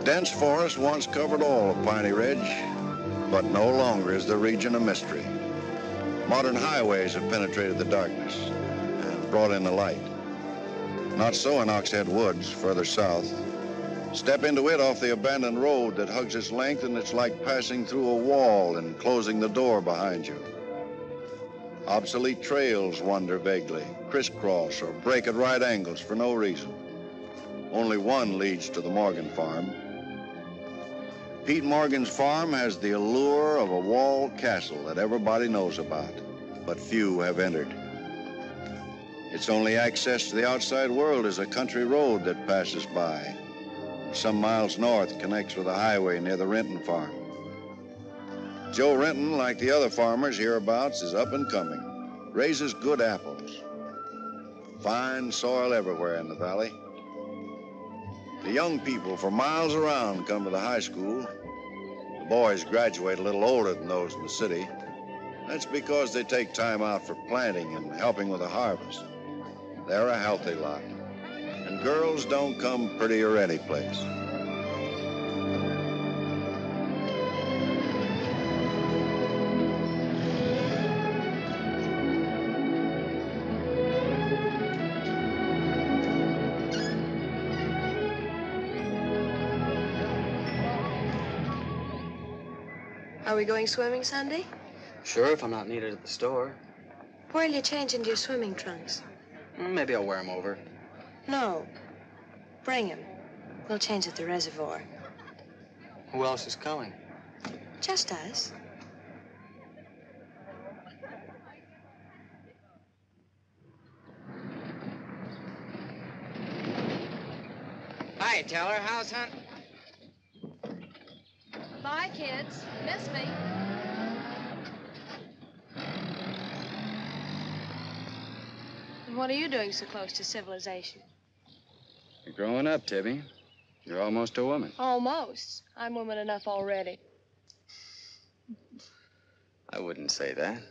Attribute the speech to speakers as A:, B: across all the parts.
A: dense forest once covered all of Piney Ridge, but no longer is the region a mystery. Modern highways have penetrated the darkness and brought in the light. Not so in Oxhead Woods, further south. Step into it off the abandoned road that hugs its length, and it's like passing through a wall and closing the door behind you. Obsolete trails wander vaguely, crisscross or break at right angles for no reason. Only one leads to the Morgan farm. Pete Morgan's farm has the allure of a walled castle that everybody knows about, but few have entered. Its only access to the outside world is a country road that passes by. Some miles north connects with a highway near the Renton farm. Joe Renton, like the other farmers hereabouts, is up and coming, raises good apples. Fine soil everywhere in the valley. The young people for miles around come to the high school. The boys graduate a little older than those in the city. That's because they take time out for planting and helping with the harvest. They're a healthy lot. And girls don't come prettier any place.
B: Are we going swimming Sunday?
C: Sure, if I'm not needed at the store.
B: Where'll you change into your swimming trunks?
C: Maybe I'll wear them over.
B: No. Bring him. We'll change at the reservoir.
C: Who else is coming?
B: Just us.
D: Hi, Teller. How's hunt?
B: Bye, kids. Miss me. And what are you doing so close to civilization?
C: You're growing up, Tibby. You're almost a woman.
B: Almost. I'm woman enough already.
C: I wouldn't say that.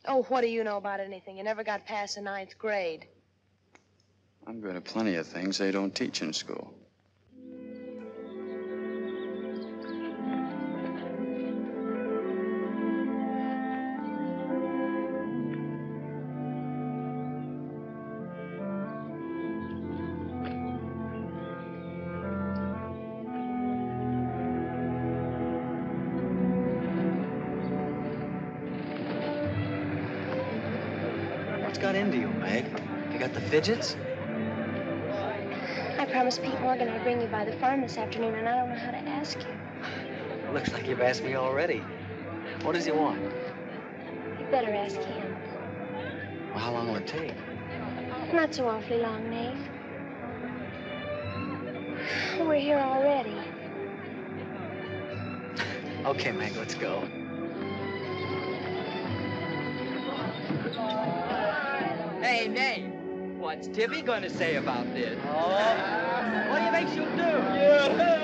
B: Oh, what do you know about anything? You never got past the 9th grade.
C: I'm good at plenty of things they don't teach in school.
E: What's got into you, Meg? You got the fidgets?
F: I promised Pete Morgan I'd bring you by the farm this afternoon, and I don't know how to ask you.
E: Looks like you've asked me already. What does he want?
F: You better ask him.
E: Well, how long will it take?
F: Not so awfully long, Nate. We're here already.
E: Okay, Meg, let's go.
D: Hey, Nate. What's Tibby gonna say about this? Oh. What do you think she'll do? Yeah.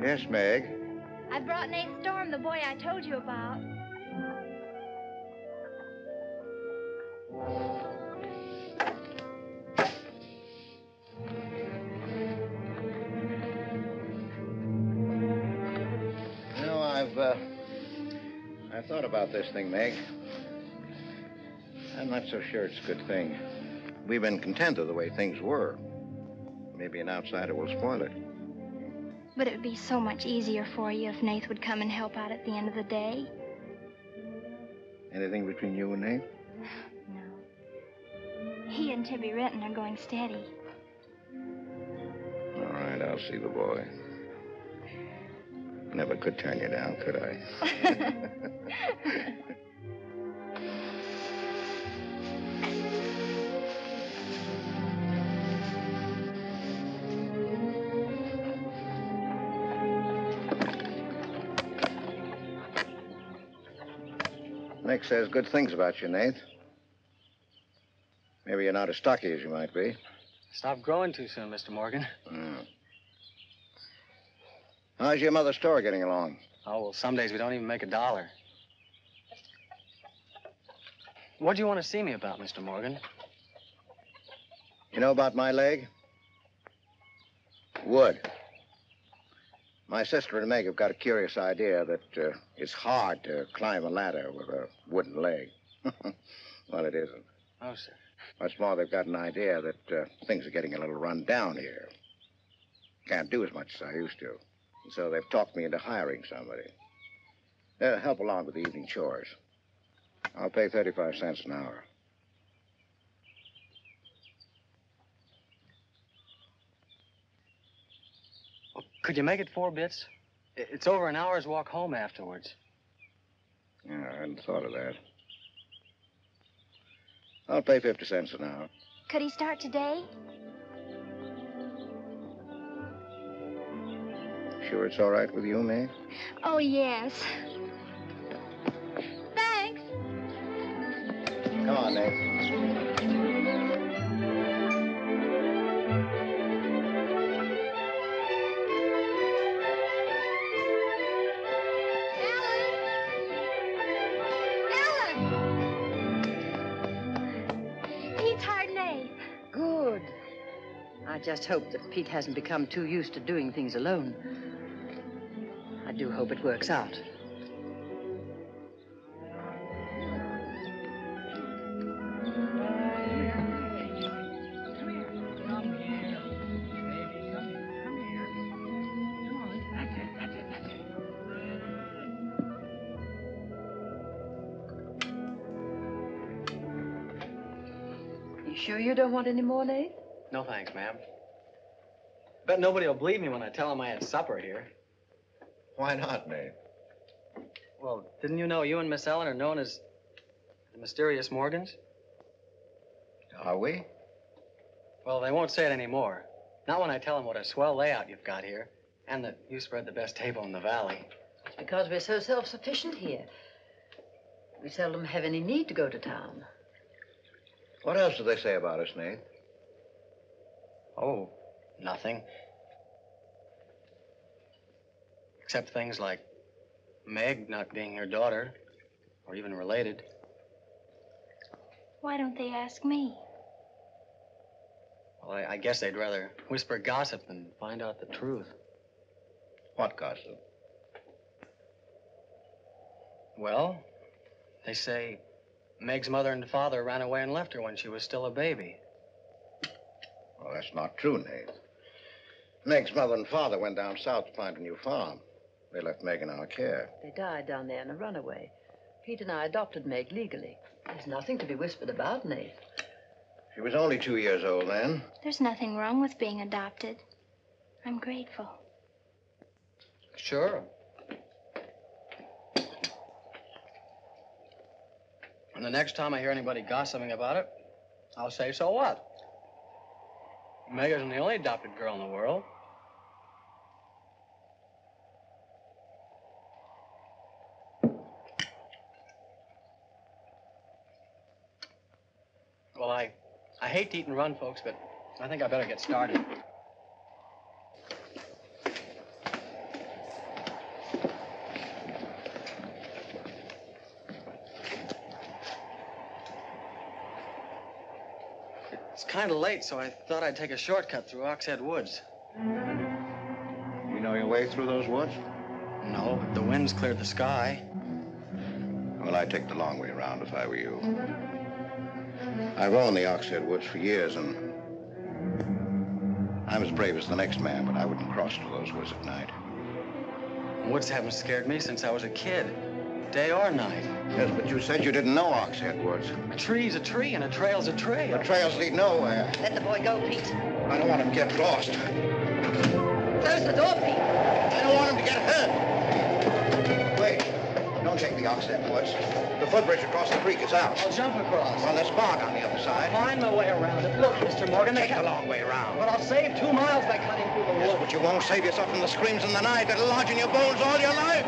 A: Yes, Meg.
F: I brought Nate Storm, the boy I told you about.
A: You know, I've thought about this thing, Meg. I'm not so sure it's a good thing. We've been content of the way things were. Maybe an outsider will spoil it.
F: But it would be so much easier for you if Nate would come and help out at the end of the day.
A: Anything between you and Nate?
F: No. He and Tibby Renton are going steady.
A: All right, I'll see the boy. Never could turn you down, could I? Nick says good things about you, Nate. Maybe you're not as stocky as you might be.
E: Stop growing too soon, Mr. Morgan.
A: How's your mother's store getting along?
E: Oh, well, some days we don't even make $1. What do you want to see me about, Mr. Morgan?
A: You know about my leg? Wood. My sister and Meg have got a curious idea that it's hard to climb a ladder with a wooden leg. Well, it isn't.
E: Oh, sir.
A: What's more, they've got an idea that things are getting a little run down here. Can't do as much as I used to. And so they've talked me into hiring somebody. They'll help along with the evening chores. I'll pay 35 cents an hour.
E: Well, could you make it 4 bits? It's over an hour's walk home afterwards.
A: Yeah, I hadn't thought of that. I'll pay 50 cents an hour.
F: Could he start today?
A: Sure it's all right with you, Mae?
F: Oh, yes. Thanks.
A: Come on, Nate.
F: Pete's hard Nate.
G: Good. I just hope that Pete hasn't become too used to doing things alone. I do hope it works out. You sure you don't want any more, Nate?
E: No, thanks, ma'am. Bet nobody will believe me when I tell them I had supper here.
A: Why not, Nate?
E: Well, didn't you know you and Miss Ellen are known as the Mysterious Morgans?
A: Are we?
E: Well, they won't say it anymore. Not when I tell them what a swell layout you've got here, and that you spread the best table in the valley.
G: It's because we're so self-sufficient here. We seldom have any need to go to town.
A: What else do they say about us, Nate?
E: Oh, nothing. Except things like Meg not being your daughter, or even related.
F: Why don't they ask me?
E: Well, I guess they'd rather whisper gossip than find out the truth.
A: What gossip?
E: Well, they say Meg's mother and father ran away and left her when she was still a baby.
A: Well, that's not true, Nate. Meg's mother and father went down south to find a new farm. They left Meg in our care.
G: They died down there in a runaway. Pete and I adopted Meg legally. There's nothing to be whispered about, Nate.
A: She was only 2 years old then.
F: There's nothing wrong with being adopted. I'm grateful.
E: Sure. And the next time I hear anybody gossiping about it, I'll say, so what? Meg isn't the only adopted girl in the world. Well, I hate to eat and run, folks, but I think I better get started. It's kind of late, so I thought I'd take a shortcut through Oxhead Woods.
A: You know your way through those woods?
E: No, but the wind's cleared the sky.
A: Well, I'd take the long way around if I were you. I've owned the Oxhead Woods for years, and I'm as brave as the next man, but I wouldn't cross through those woods at night.
E: Woods haven't scared me since I was a kid, day or night.
A: Yes, but you said you didn't know Oxhead Woods.
E: A tree's a tree and a trail's a trail.
A: The trails lead nowhere.
G: Let the boy go, Pete.
A: I don't want him to get lost.
G: Close the door, Pete.
A: I don't want him to get hurt. Wait, don't take the Oxhead Woods. The footbridge across the creek is out.
E: I'll jump across.
A: Well, there's fog on the other side.
E: Find my way around it. Look, Mr. Morgan,
A: Take the long way around.
E: But I'll save 2 miles by cutting through the
A: Yes,
E: woods.
A: but you won't save yourself from the screams in the night that'll lodge in your bones all your life.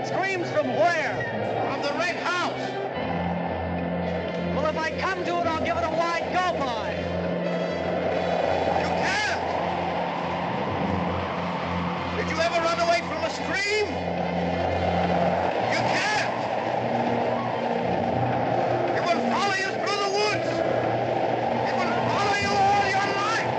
E: Screams from where?
A: From the wreck house.
D: if I come to it, I'll give it a wide go by.
A: You can't! Did you ever run away from a stream? You can't! It will follow you through the woods! It will follow you all your life!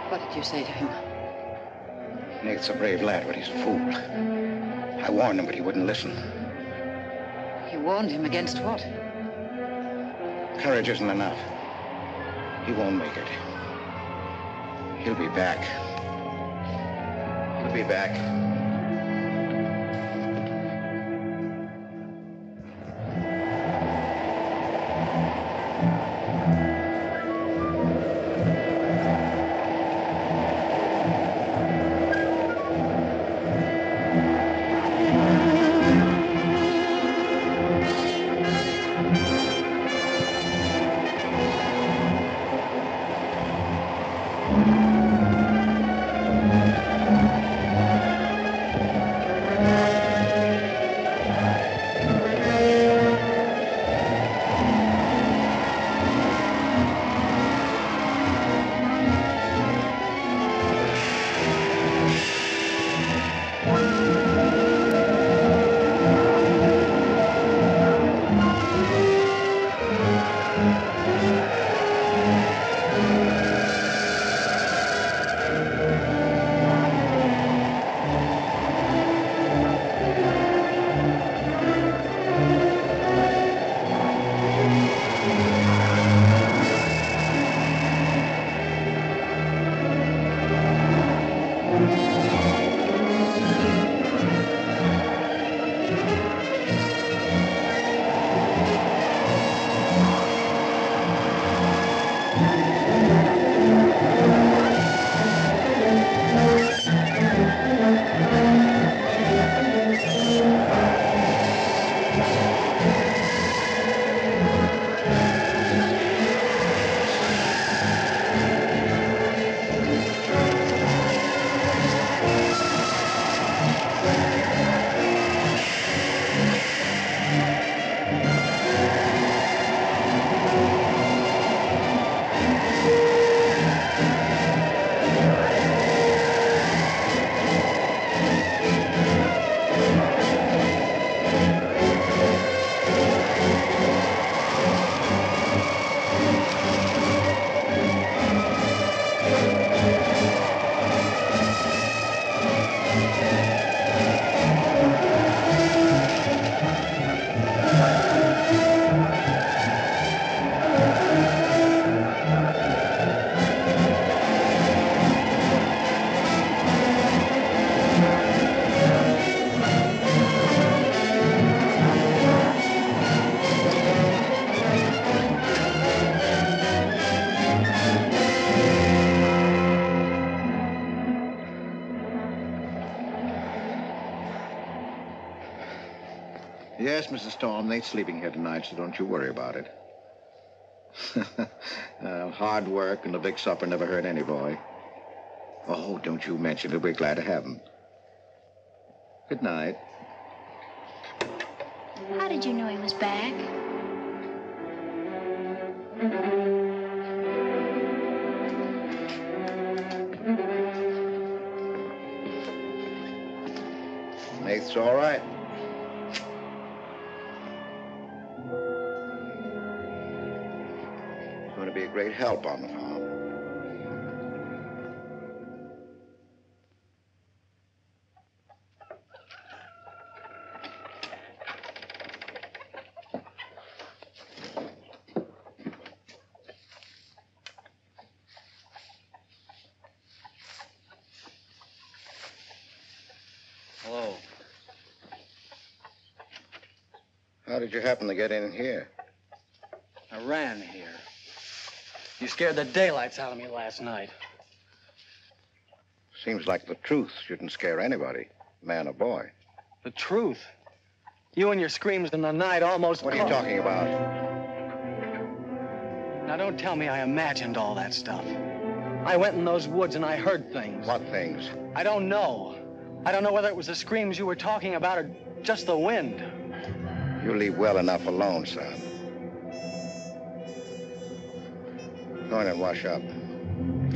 G: What did you say to him?
H: Nate's a brave lad, but he's a fool. I warned him, but he wouldn't listen.
G: You warned him against what?
H: Courage isn't enough. He won't make it. He'll be back. He'll be back.
A: Yes, Mrs. Storm, Nate's sleeping here tonight, so don't you worry about it. Hard work and a big supper never hurt any boy. Oh, don't you mention it. We're glad to have him. Good night.
F: How did you know he was back?
A: Nate's all right. going to be a great help on the farm.
C: Hello.
A: How did you happen to get in here?
E: I ran here. You scared the daylights out of me last night.
A: Seems like the truth shouldn't scare anybody, man or boy.
E: The truth. You and your screams in the night almost...
A: What are you talking about?
E: Now, don't tell me I imagined all that stuff. I went in those woods and I heard things.
A: What things?
E: I don't know. I don't know whether it was the screams you were talking about or just the wind.
A: You leave well enough alone, son. Go in and wash up.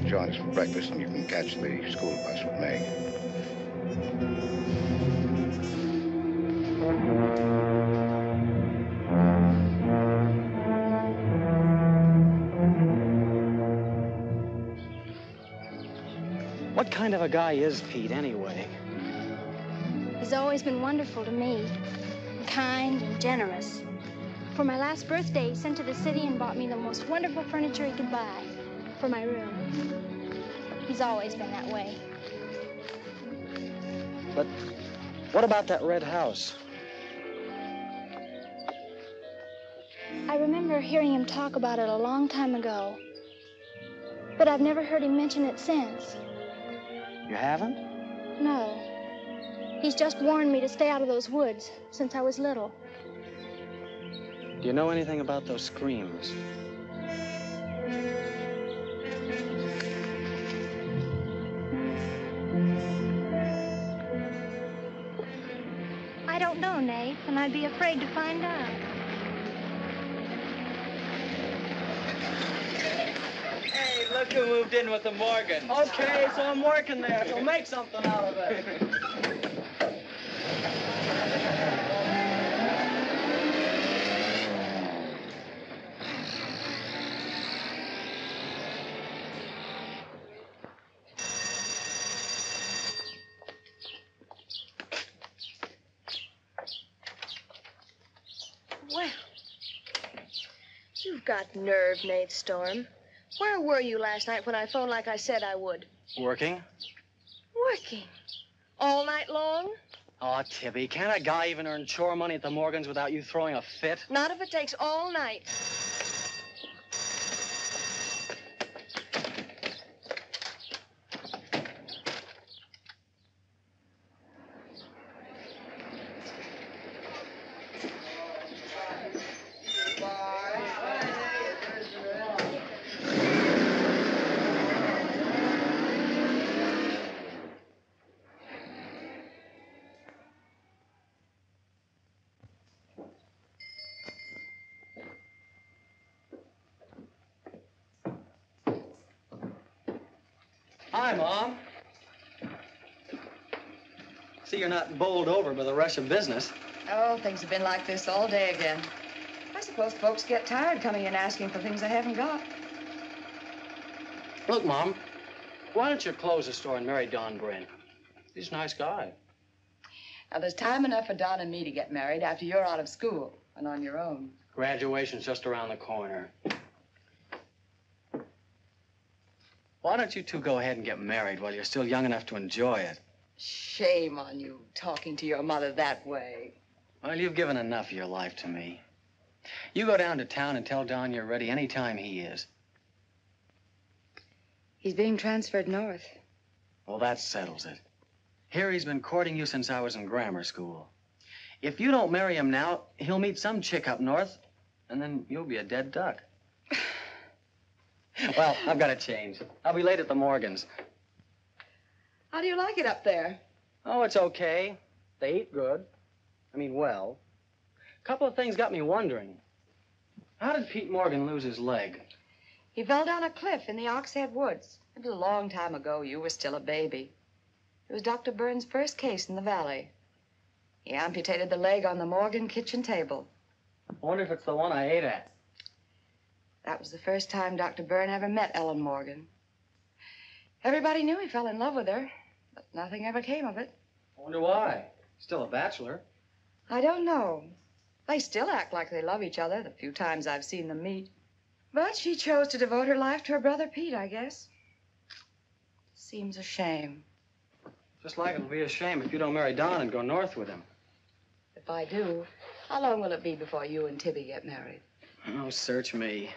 A: Join us for breakfast and you can catch the school bus with me.
E: What kind of a guy is Pete, anyway?
F: He's always been wonderful to me. Kind and generous. For my last birthday, he sent to the city and bought me the most wonderful furniture he could buy for my room. He's always been that way.
E: But what about that red house?
F: I remember hearing him talk about it a long time ago. But I've never heard him mention it since.
E: You haven't?
F: No. He's just warned me to stay out of those woods since I was little.
E: Do you know anything about those screams?
F: I don't know, Nate, and I'd be afraid to find out.
D: Hey, look who moved in with the Morgans.
E: Okay, so I'm working there, so make something out of it.
B: Well, you've got nerve, Nate Storm. Where were you last night when I phoned like I said I would?
E: Working?
B: Working. All night long?
E: Oh, Tibby, can't a guy even earn chore money at the Morgans without you throwing a fit?
B: Not if it takes all night.
E: Hi, Mom. See, you're not bowled over by the rush of business.
G: Oh, things have been like this all day again. I suppose folks get tired coming in asking for things they haven't got.
E: Look, Mom, why don't you close the store and marry Don Bryn? He's a nice guy.
G: Now, there's time enough for Don and me to get married after you're out of school and on your own.
E: Graduation's just around the corner. Why don't you two go ahead and get married while you're still young enough to enjoy it?
G: Shame on you talking to your mother that way.
E: Well, you've given enough of your life to me. You go down to town and tell Don you're ready any time he is.
G: He's being transferred north.
E: Well, that settles it. Here he's been courting you since I was in grammar school. If you don't marry him now, he'll meet some chick up north, and then you'll be a dead duck. Well, I've got to change. I'll be late at the Morgans.
G: How do you like it up there?
E: Oh, it's okay. They eat good. I mean, well. A couple of things got me wondering. How did Pete Morgan lose his leg?
G: He fell down a cliff in the Oxhead Woods. It was a long time ago. You were still a baby. It was Dr. Burns' first case in the valley. He amputated the leg on the Morgan kitchen table.
E: I wonder if it's the one I ate at.
G: That was the first time Dr. Byrne ever met Ellen Morgan. Everybody knew he fell in love with her, but nothing ever came of it.
E: I wonder why. Still a bachelor.
G: I don't know. They still act like they love each other the few times I've seen them meet. But she chose to devote her life to her brother Pete, I guess. Seems a shame.
E: Just like it'll be a shame if you don't marry Don and go north with him.
G: If I do, how long will it be before you and Tibby get married?
E: Oh, search me.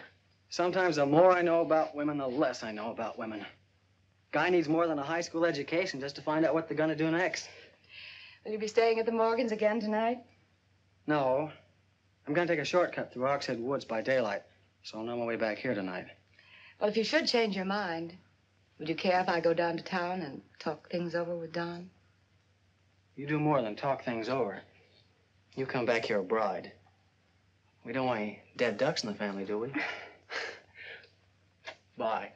E: Sometimes the more I know about women, the less I know about women. Guy needs more than a high school education just to find out what they're gonna do next.
G: Will you be staying at the Morgans again tonight?
E: No. I'm gonna take a shortcut through Oxhead Woods by daylight, so I'll know my way back here tonight.
G: Well, if you should change your mind, would you care if I go down to town and talk things over with Don?
E: You do more than talk things over. You come back here a bride. We don't want any dead ducks in the family, do we? Bye.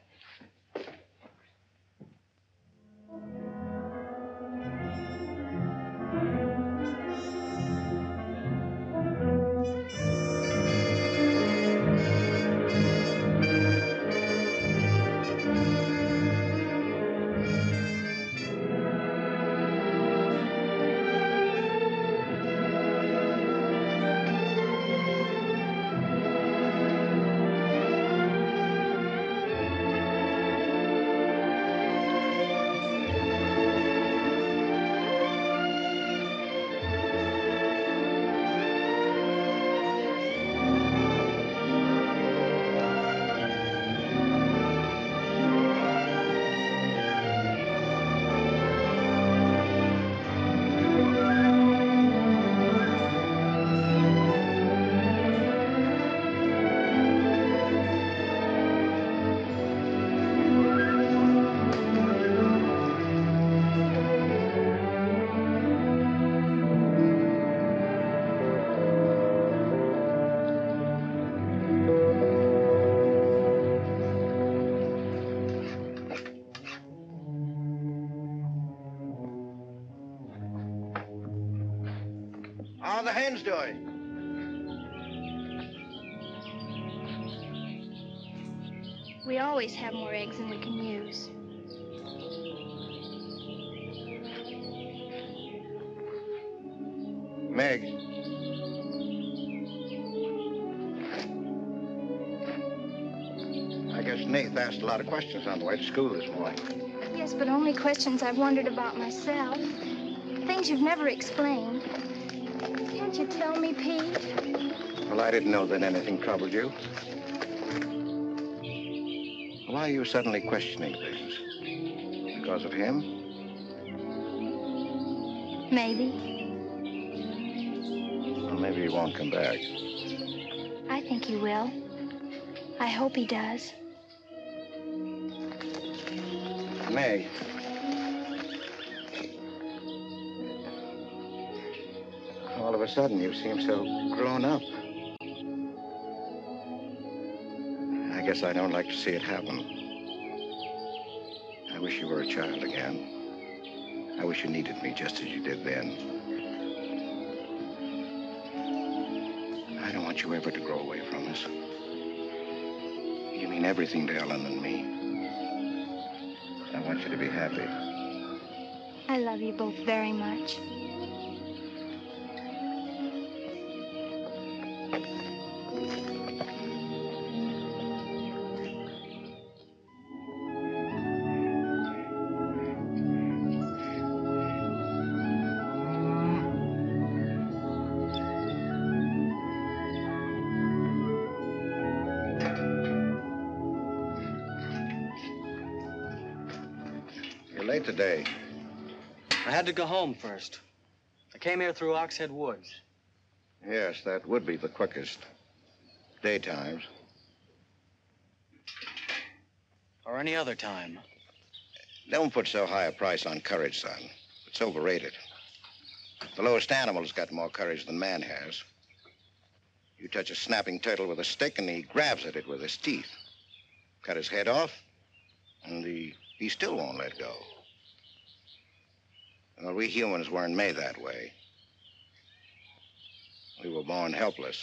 A: How are the hens doing?
F: We always have more eggs than we can use.
A: Meg. I guess Nath asked a lot of questions on the way to school this morning.
F: Yes, but only questions I've wondered about myself. Things you've never explained. Can't you tell me, Pete?
A: Well, I didn't know that anything troubled you. Why are you suddenly questioning things? Because of him?
F: Maybe.
A: Well, maybe he won't come back.
F: I think he will. I hope he does.
A: Meg. All of a sudden, you seem so grown up. I guess I don't like to see it happen. I wish you were a child again. I wish you needed me just as you did then. I don't want you ever to grow away from us. You mean everything to Ellen and me. I want you to be happy.
F: I love you both very much.
A: You're late today.
E: I had to go home first. I came here through Oxhead Woods.
A: Yes, that would be the quickest. Daytimes.
E: Or any other time.
A: Don't put so high a price on courage, son. It's overrated. The lowest animal's got more courage than man has. You touch a snapping turtle with a stick, and he grabs at it with his teeth. Cut his head off, and he still won't let go. Well, we humans weren't made that way. We were born helpless.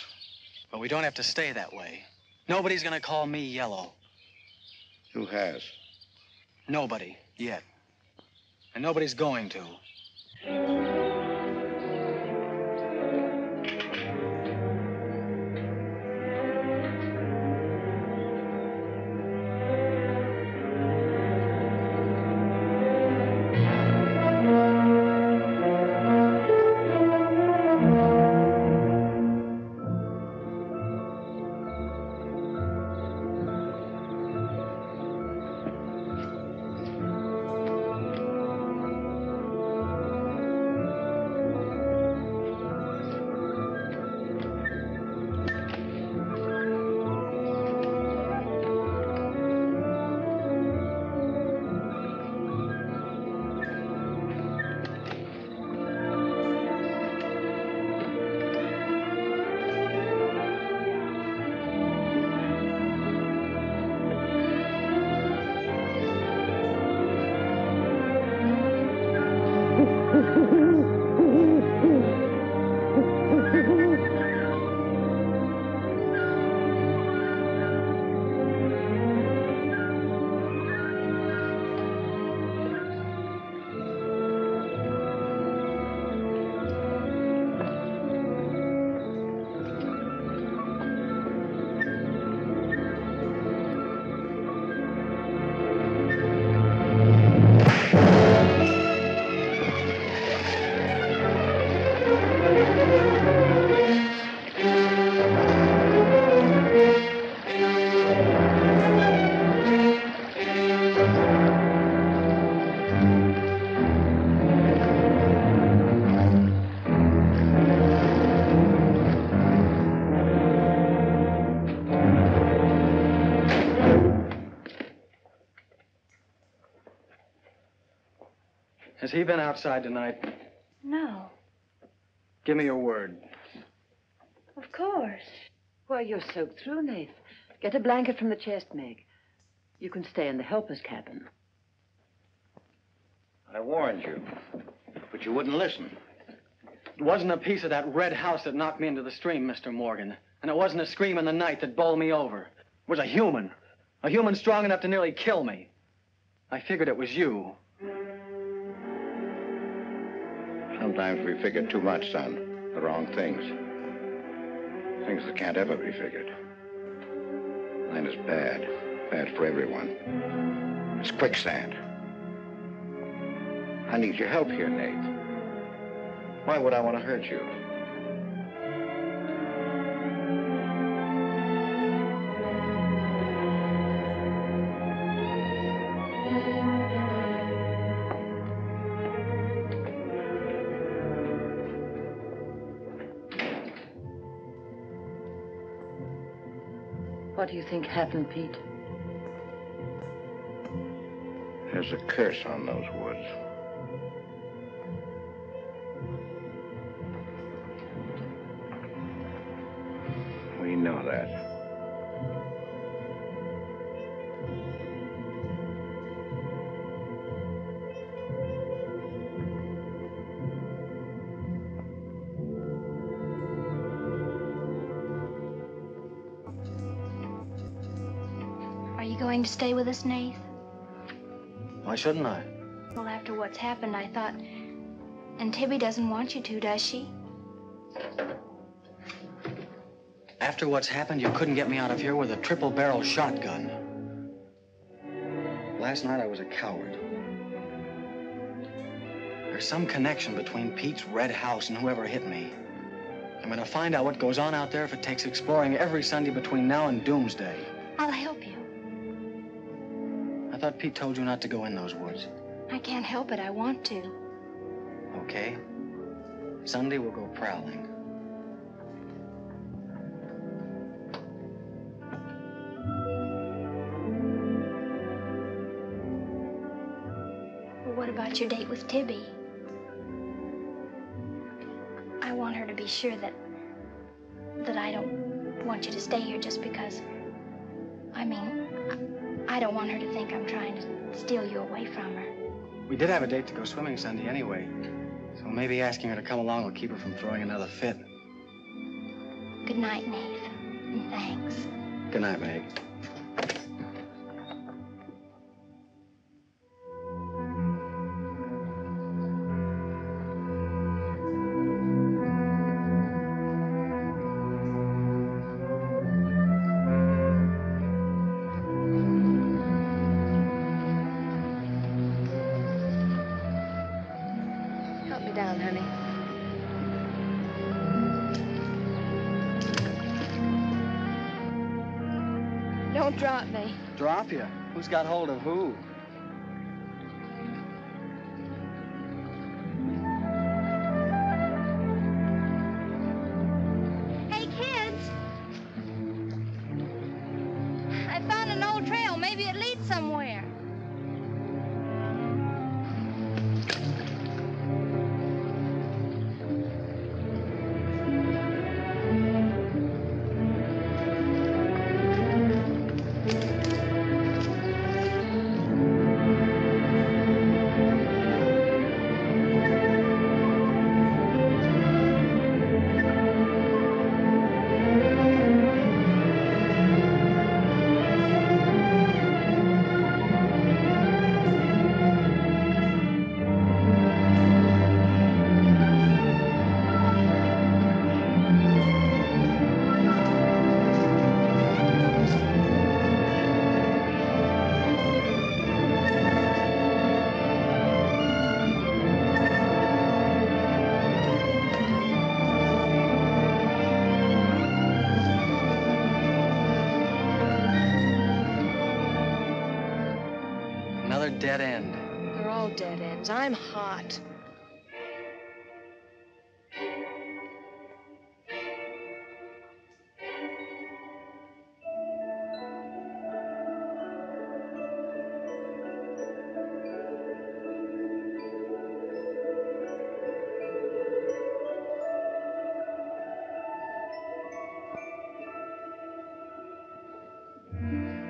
E: But we don't have to stay that way. Nobody's gonna call me yellow.
H: Who has?
E: Nobody, yet. And nobody's going to. Has he been outside tonight?
B: No,
E: Give me your word.
B: of course.
I: Why, you're soaked through, Nath. Get a blanket from the chest, Meg. You can stay in the helper's cabin.
H: I warned you, but you wouldn't listen.
E: It wasn't a piece of that red house that knocked me into the stream, Mr. Morgan. And it wasn't a scream in the night that bowled me over. It was a human strong enough to nearly kill me. I figured it was you.
H: Sometimes we figure too much, son. The wrong things. Things that can't ever be figured. Land is bad. Bad for everyone. It's quicksand. I need your help here, Nate. Why would I want to hurt you?
I: What do you think happened, Pete?
H: There's a curse on those woods. We know that.
F: Are you going to stay with us, Nath?
E: Why shouldn't I?
F: Well, after what's happened, I thought... And Tibby doesn't want you to, does she?
E: After what's happened, you couldn't get me out of here with a triple-barrel shotgun. Last night, I was a coward. There's some connection between Pete's red house and whoever hit me. I'm gonna find out what goes on out there if it takes exploring every Sunday between now and doomsday.
F: I'll help you.
E: I thought Pete told you not to go in those woods.
F: I can't help it. I want to.
E: Okay. Sunday, we'll go prowling.
F: Well, what about your date with Tibby? I want her to be sure that I don't want you to stay here just because... I mean, I don't want her to think I'm trying to steal you away from her.
E: We did have a date to go swimming Sunday anyway, so maybe asking her to come along will keep her from throwing another fit.
F: Good night, Nath, and thanks.
E: Good night, Meg.
B: Help me down, honey. Don't drop me.
E: Drop you? Who's got hold of who?
F: Hey, kids! I found an old trail. Maybe it leads somewhere.
E: Another dead end.
B: They're all dead ends. I'm hot.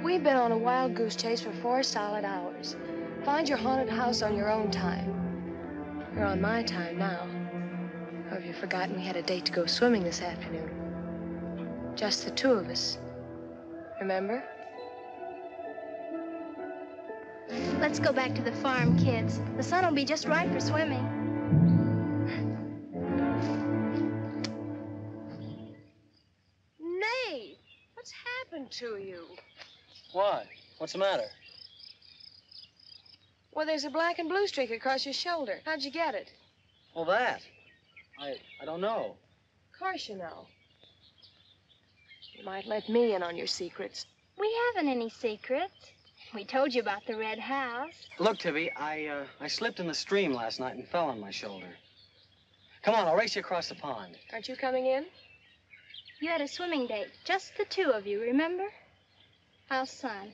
B: We've been on a wild goose chase for 4 solid hours. Find your haunted house on your own time. You're on my time now. Or have you forgotten we had a date to go swimming this afternoon? Just the 2 of us. Remember?
F: Let's go back to the farm, kids. The sun will be just right for swimming.
B: Nate, what's happened to you?
E: What? What's the matter?
B: Well, there's a black and blue streak across your shoulder. How'd you get it?
E: Well, that. I don't know.
B: Of course you know. You might let me in on your secrets.
F: We haven't any secrets. We told you about the red house.
E: Look, Tibby, I slipped in the stream last night and fell on my shoulder. Come on, I'll race you across the pond.
B: Aren't you coming in?
F: You had a swimming date, just the 2 of you, remember? How's Son?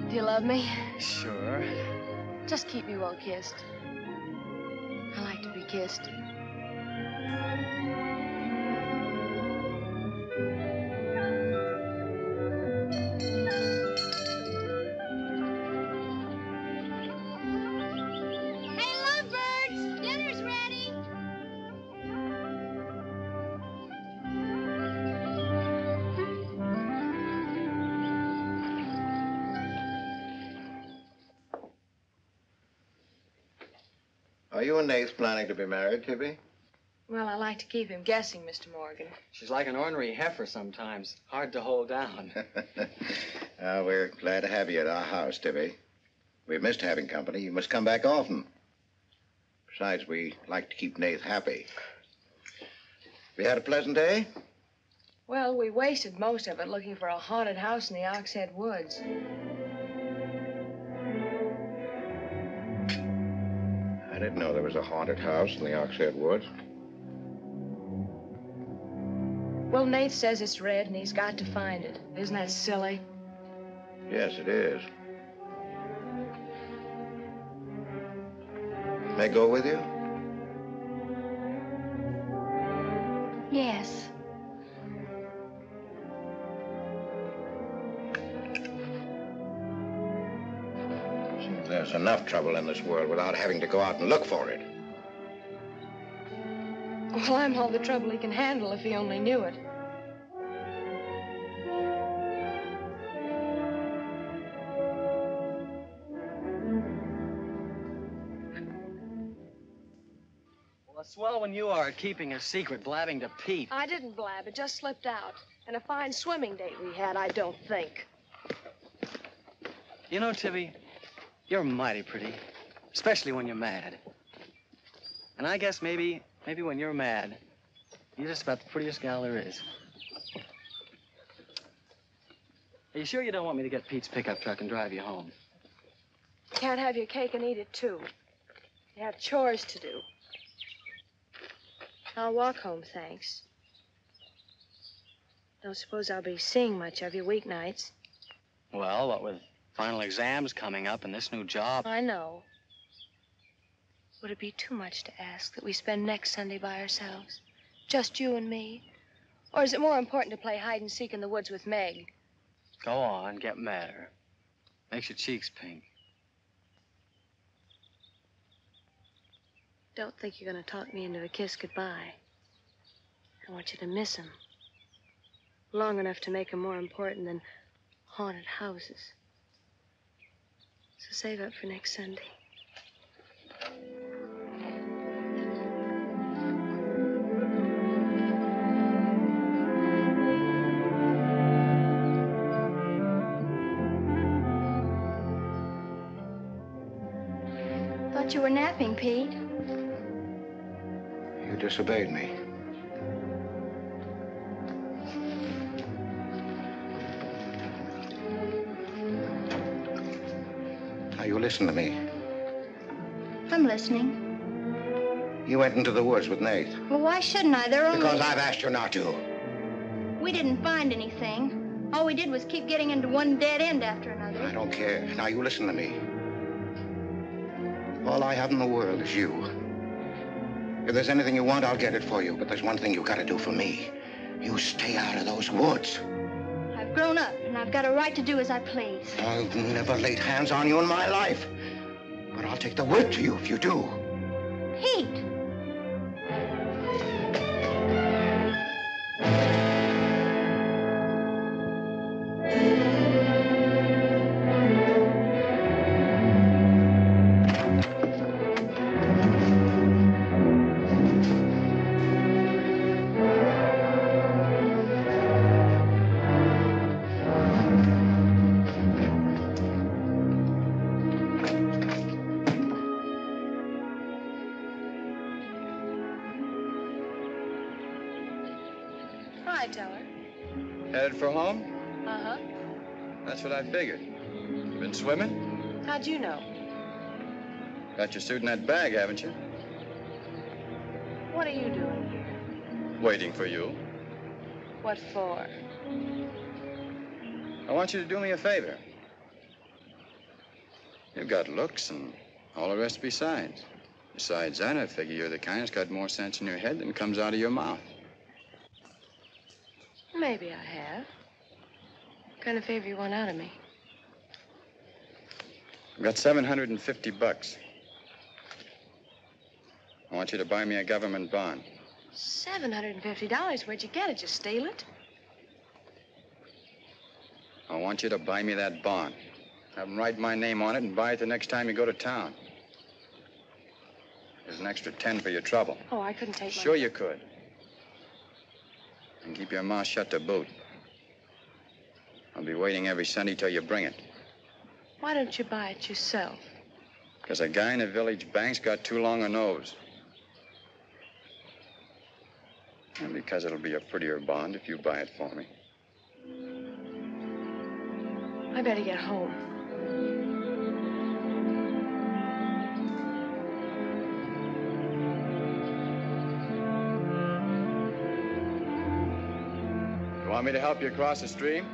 B: Do you love me?
E: Sure.
B: Just keep me well kissed. I like to be kissed.
F: Hey, lovebirds! Dinner's ready!
H: Are you and Nath planning to be married, Tibby?
B: Well, I like to keep him guessing, Mr. Morgan.
E: She's like an ornery heifer sometimes. Hard to hold down.
H: We're glad to have you at our house, Tibby. We've missed having company. You must come back often. Besides, we like to keep Nath happy. We had a pleasant day?
B: Well, we wasted most of it looking for a haunted house in the Oxhead Woods.
H: I didn't know there was a haunted house in the Oxhead Woods.
B: Well, Nate says it's red and he's got to find it. Isn't that silly?
H: Yes, it is. May I go with you?
F: Yes.
H: There's enough trouble in this world without having to go out and look for it.
B: Well, I'm all the trouble he can handle if he only knew it.
E: Well, it's swell when you are keeping a secret, blabbing to Pete.
B: I didn't blab. It just slipped out. And a fine swimming date we had, I don't think.
E: You know, Tibby, you're mighty pretty, especially when you're mad. And I guess maybe when you're mad, you're just about the prettiest gal there is. Are you sure you don't want me to get Pete's pickup truck and drive you home?
B: Can't have your cake and eat it, too. You have chores to do. I'll walk home, thanks. Don't suppose I'll be seeing much of you weeknights.
E: Well, what with final exams coming up and this new job.
B: I know. Would it be too much to ask that we spend next Sunday by ourselves? Just you and me? Or is it more important to play hide and seek in the woods with Meg?
E: Go on, get madder. Makes your cheeks pink.
B: Don't think you're going to talk me into a kiss goodbye. I want you to miss him. Long enough to make him more important than haunted houses. So save up for next Sunday.
F: Thought you were napping, Pete.
H: You disobeyed me. Now, you listen to me.
F: I'm listening.
H: You went into the woods with Nate.
F: Well, why shouldn't I? They're only...
H: Because I've asked you not to.
F: We didn't find anything. All we did was keep getting into one dead end after another.
H: I don't care. Now, you listen to me. All I have in the world is you. If there's anything you want, I'll get it for you. But there's one thing you've got to do for me. You stay out of those woods.
F: I've grown up, and I've got a right to do as I please.
H: I've never laid hands on you in my life. But I'll take the whip to you if you do.
F: Pete!
B: Hi, Teller.
C: Headed for home?
B: Uh-huh.
C: That's what I figured. You been swimming?
B: How'd you know?
C: Got your suit in that bag, haven't you?
B: What are you doing here?
C: Waiting for you.
B: What for?
C: I want you to do me a favor. You've got looks and all the rest besides. Besides that, I figure you're the kind that's got more sense in your head than comes out of your mouth.
B: Maybe I have. What kind of favor you want out of me?
C: I've got $750. I want you to buy me a government bond.
B: $750? Where'd you get it? Just steal it?
C: I want you to buy me that bond. Have them write my name on it and buy it the next time you go to town. There's an extra 10 for your trouble.
B: Oh, I couldn't take
C: Sure you could. And keep your mouth shut to boot. I'll be waiting every Sunday till you bring it.
B: Why don't you buy it yourself?
C: Because a guy in a village bank's got too long a nose. And because it'll be a prettier bond if you buy it for me.
B: I better get home.
C: You want me to help you across the stream?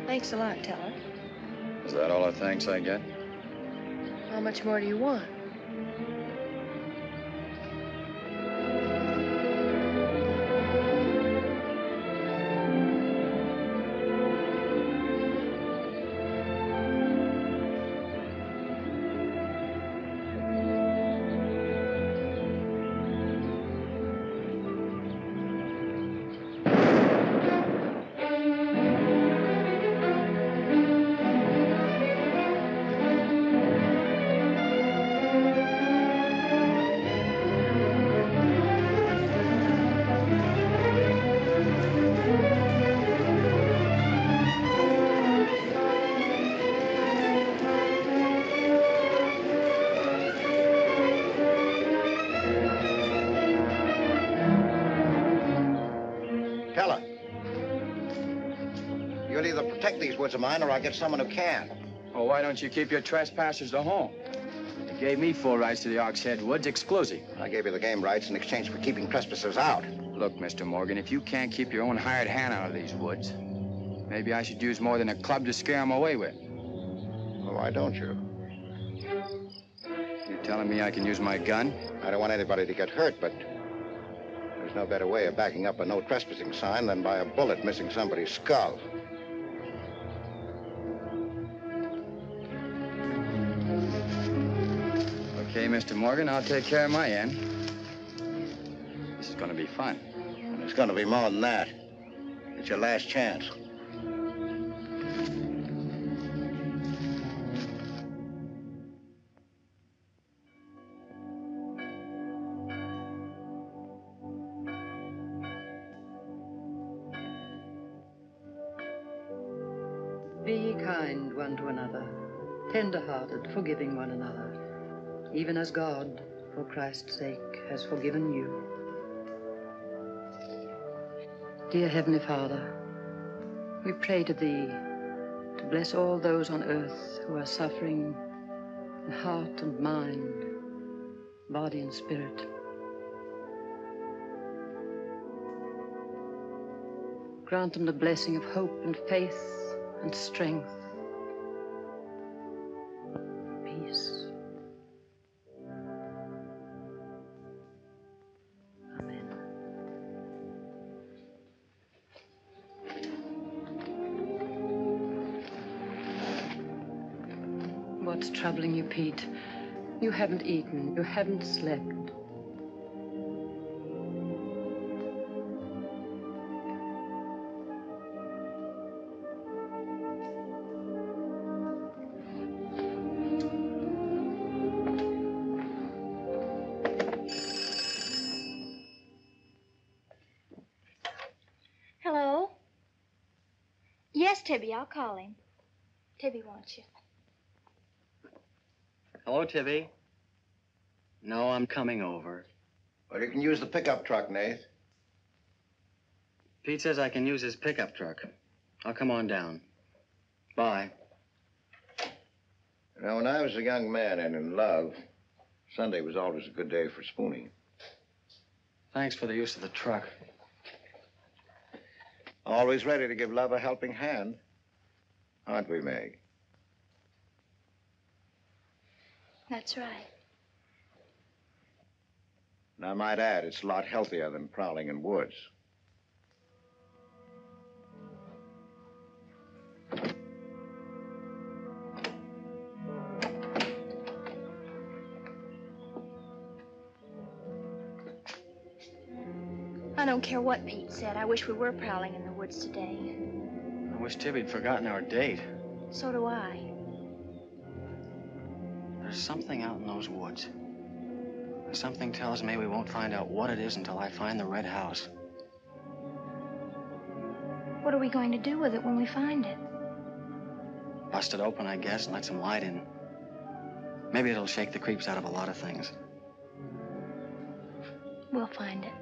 B: Thanks a lot, Teller.
C: Is that all the thanks I get?
B: How much more do you want?
H: Teller. You'll either protect these woods of mine or I'll get someone who can.
C: Well, why don't you keep your trespassers to home? You gave me full rights to the Ox Head Woods, exclusive.
H: I gave you the game rights in exchange for keeping trespassers out.
C: Look, Mr. Morgan, if you can't keep your own hired hand out of these woods, maybe I should use more than a club to scare them away with.
H: Well, why don't you?
C: You telling me I can use my gun?
H: I don't want anybody to get hurt, but there's no better way of backing up a no trespassing sign than by a bullet missing somebody's skull.
C: Okay, Mr. Morgan, I'll take care of my end. This is going to be fun.
H: And it's going to be more than that. It's your last chance.
I: Be ye kind one to another, tender-hearted, forgiving one another, even as God, for Christ's sake, has forgiven you. Dear Heavenly Father, we pray to Thee to bless all those on earth who are suffering in heart and mind, body and spirit. Grant them the blessing of hope and faith and strength, peace. Amen. What's troubling you, Pete? You haven't eaten, you haven't slept.
F: Hello? Yes, Tibby, I'll call him. Tibby wants you.
E: Hello, Tibby. No, I'm coming over.
H: Well, you can use the pickup truck, Nath.
E: Pete says I can use his pickup truck. I'll come on down. Bye.
H: You know, when I was a young man and in love, Sunday was always a good day for spooning.
E: Thanks for the use of the truck.
H: Always ready to give love a helping hand. Aren't we, Meg?
F: That's right.
H: And I might add, it's a lot healthier than prowling in woods.
F: don't care what Pete said. I wish we were prowling in the woods today.
E: I wish Tibby'd forgotten our date.
F: So do I.
E: There's something out in those woods. Something tells me we won't find out what it is until I find the red house.
F: What are we going to do with it when we find it?
E: Bust it open, I guess, and let some light in. Maybe it'll shake the creeps out of a lot of things.
F: We'll find it.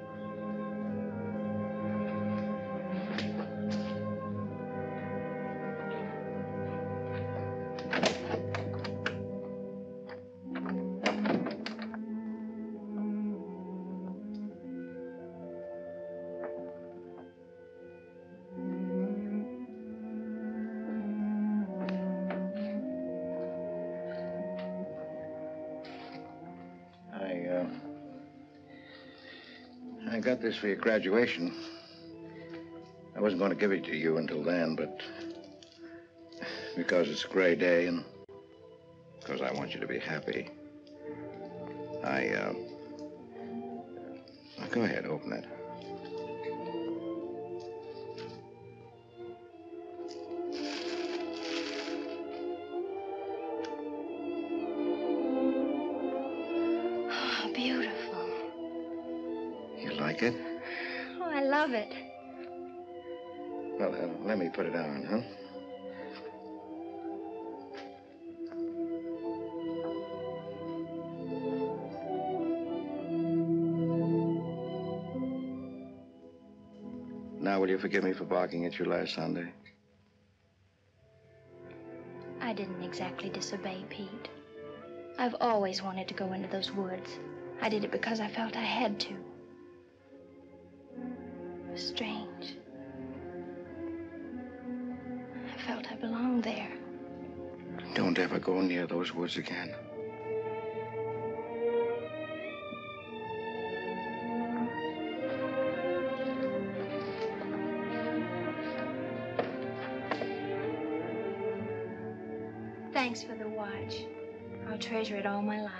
H: I got this for your graduation. I wasn't going to give it to you until then, but because it's a gray day and because I want you to be happy, go ahead, open it.
F: Oh, beautiful.
H: You like it?
F: Oh, I love it.
H: Well, let me put it on, huh? Now, will you forgive me for barking at you last Sunday?
F: I didn't exactly disobey Pete. I've always wanted to go into those woods. I did it because I felt I had to. It was strange. I felt I belonged there.
H: Don't ever go near those woods again.
F: Thanks for the watch. I'll treasure it all my life.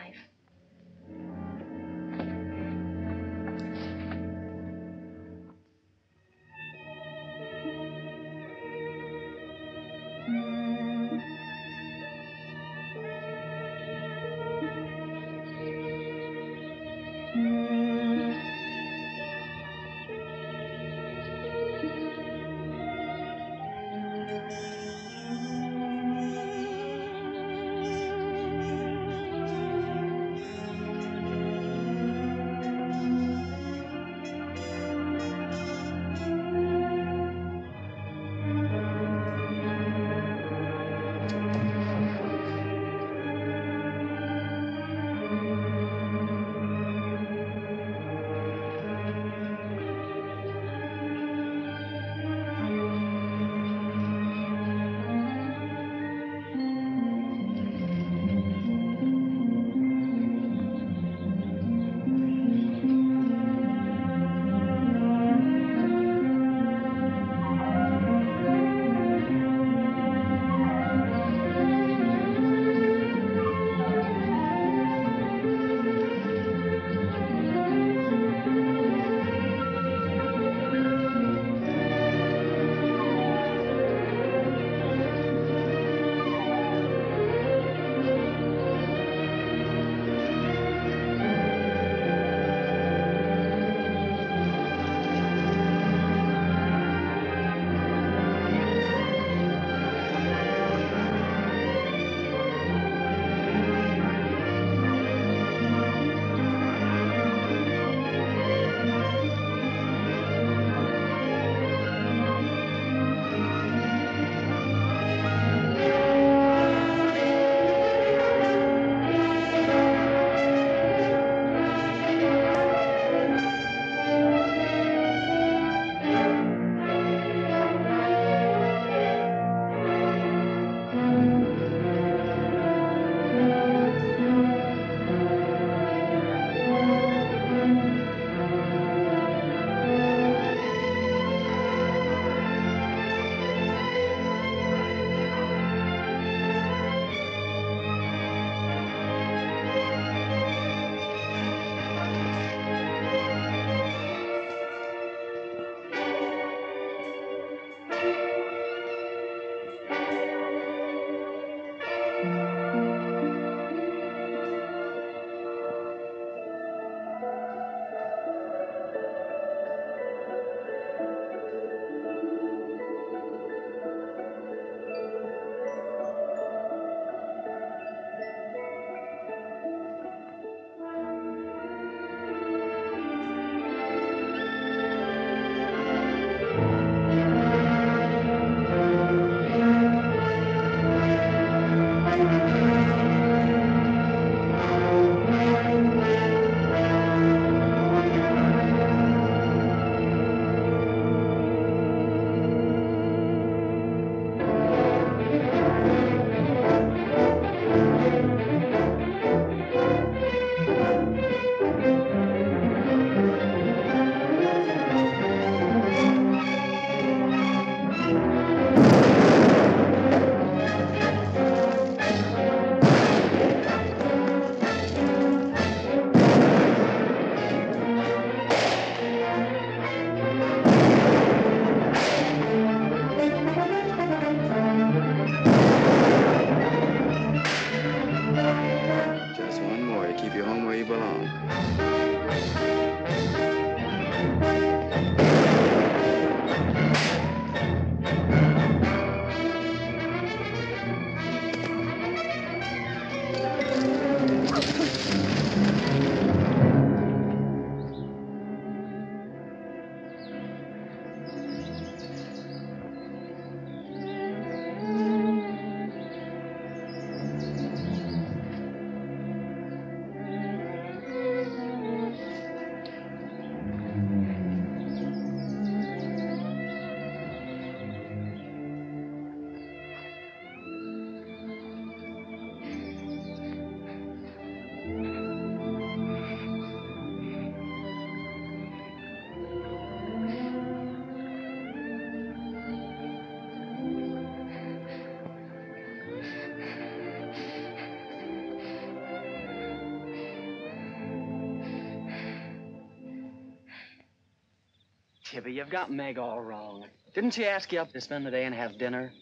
E: Tibby, you've got Meg all wrong. Didn't she ask you up to spend the day and have dinner?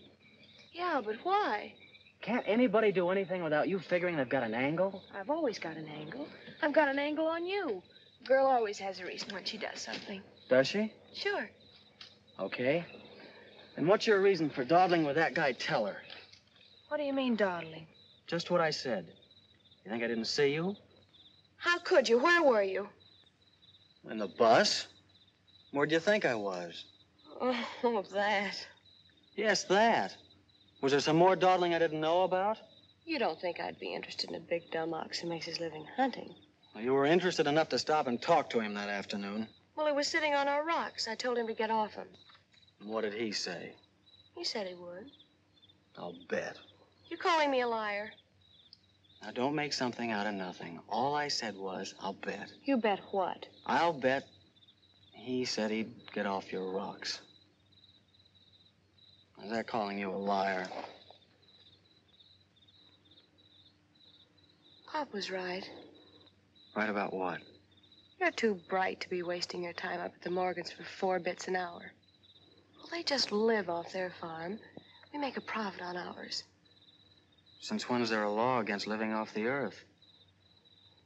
B: Yeah, but why?
E: Can't anybody do anything without you figuring they've got an angle?
B: I've always got an angle. I've got an angle on you. A girl always has a reason when she does something.
E: Does she?
B: Sure.
E: Okay. And what's your reason for dawdling with that guy Teller?
B: What do you mean, dawdling?
E: Just what I said. You think I didn't see you?
B: How could you? Where were you?
E: In the bus? Where'd you think I was?
B: Oh, that.
E: Yes, that. Was there some more dawdling I didn't know about?
B: You don't think I'd be interested in a big dumb ox who makes his living hunting?
E: Well, you were interested enough to stop and talk to him that afternoon.
B: Well, he was sitting on our rocks. I told him to get off him.
E: And what did he say?
B: He said he would.
E: I'll bet.
B: You calling me a liar?
E: Now, don't make something out of nothing. All I said was, I'll bet.
B: You bet what?
E: I'll bet he said he'd get off your rocks. Is that calling you a liar?
B: Pop was right.
E: Right about what?
B: You're too bright to be wasting your time up at the Morgans for 4 bits an hour. Well, they just live off their farm. We make a profit on ours.
E: Since when is there a law against living off the earth?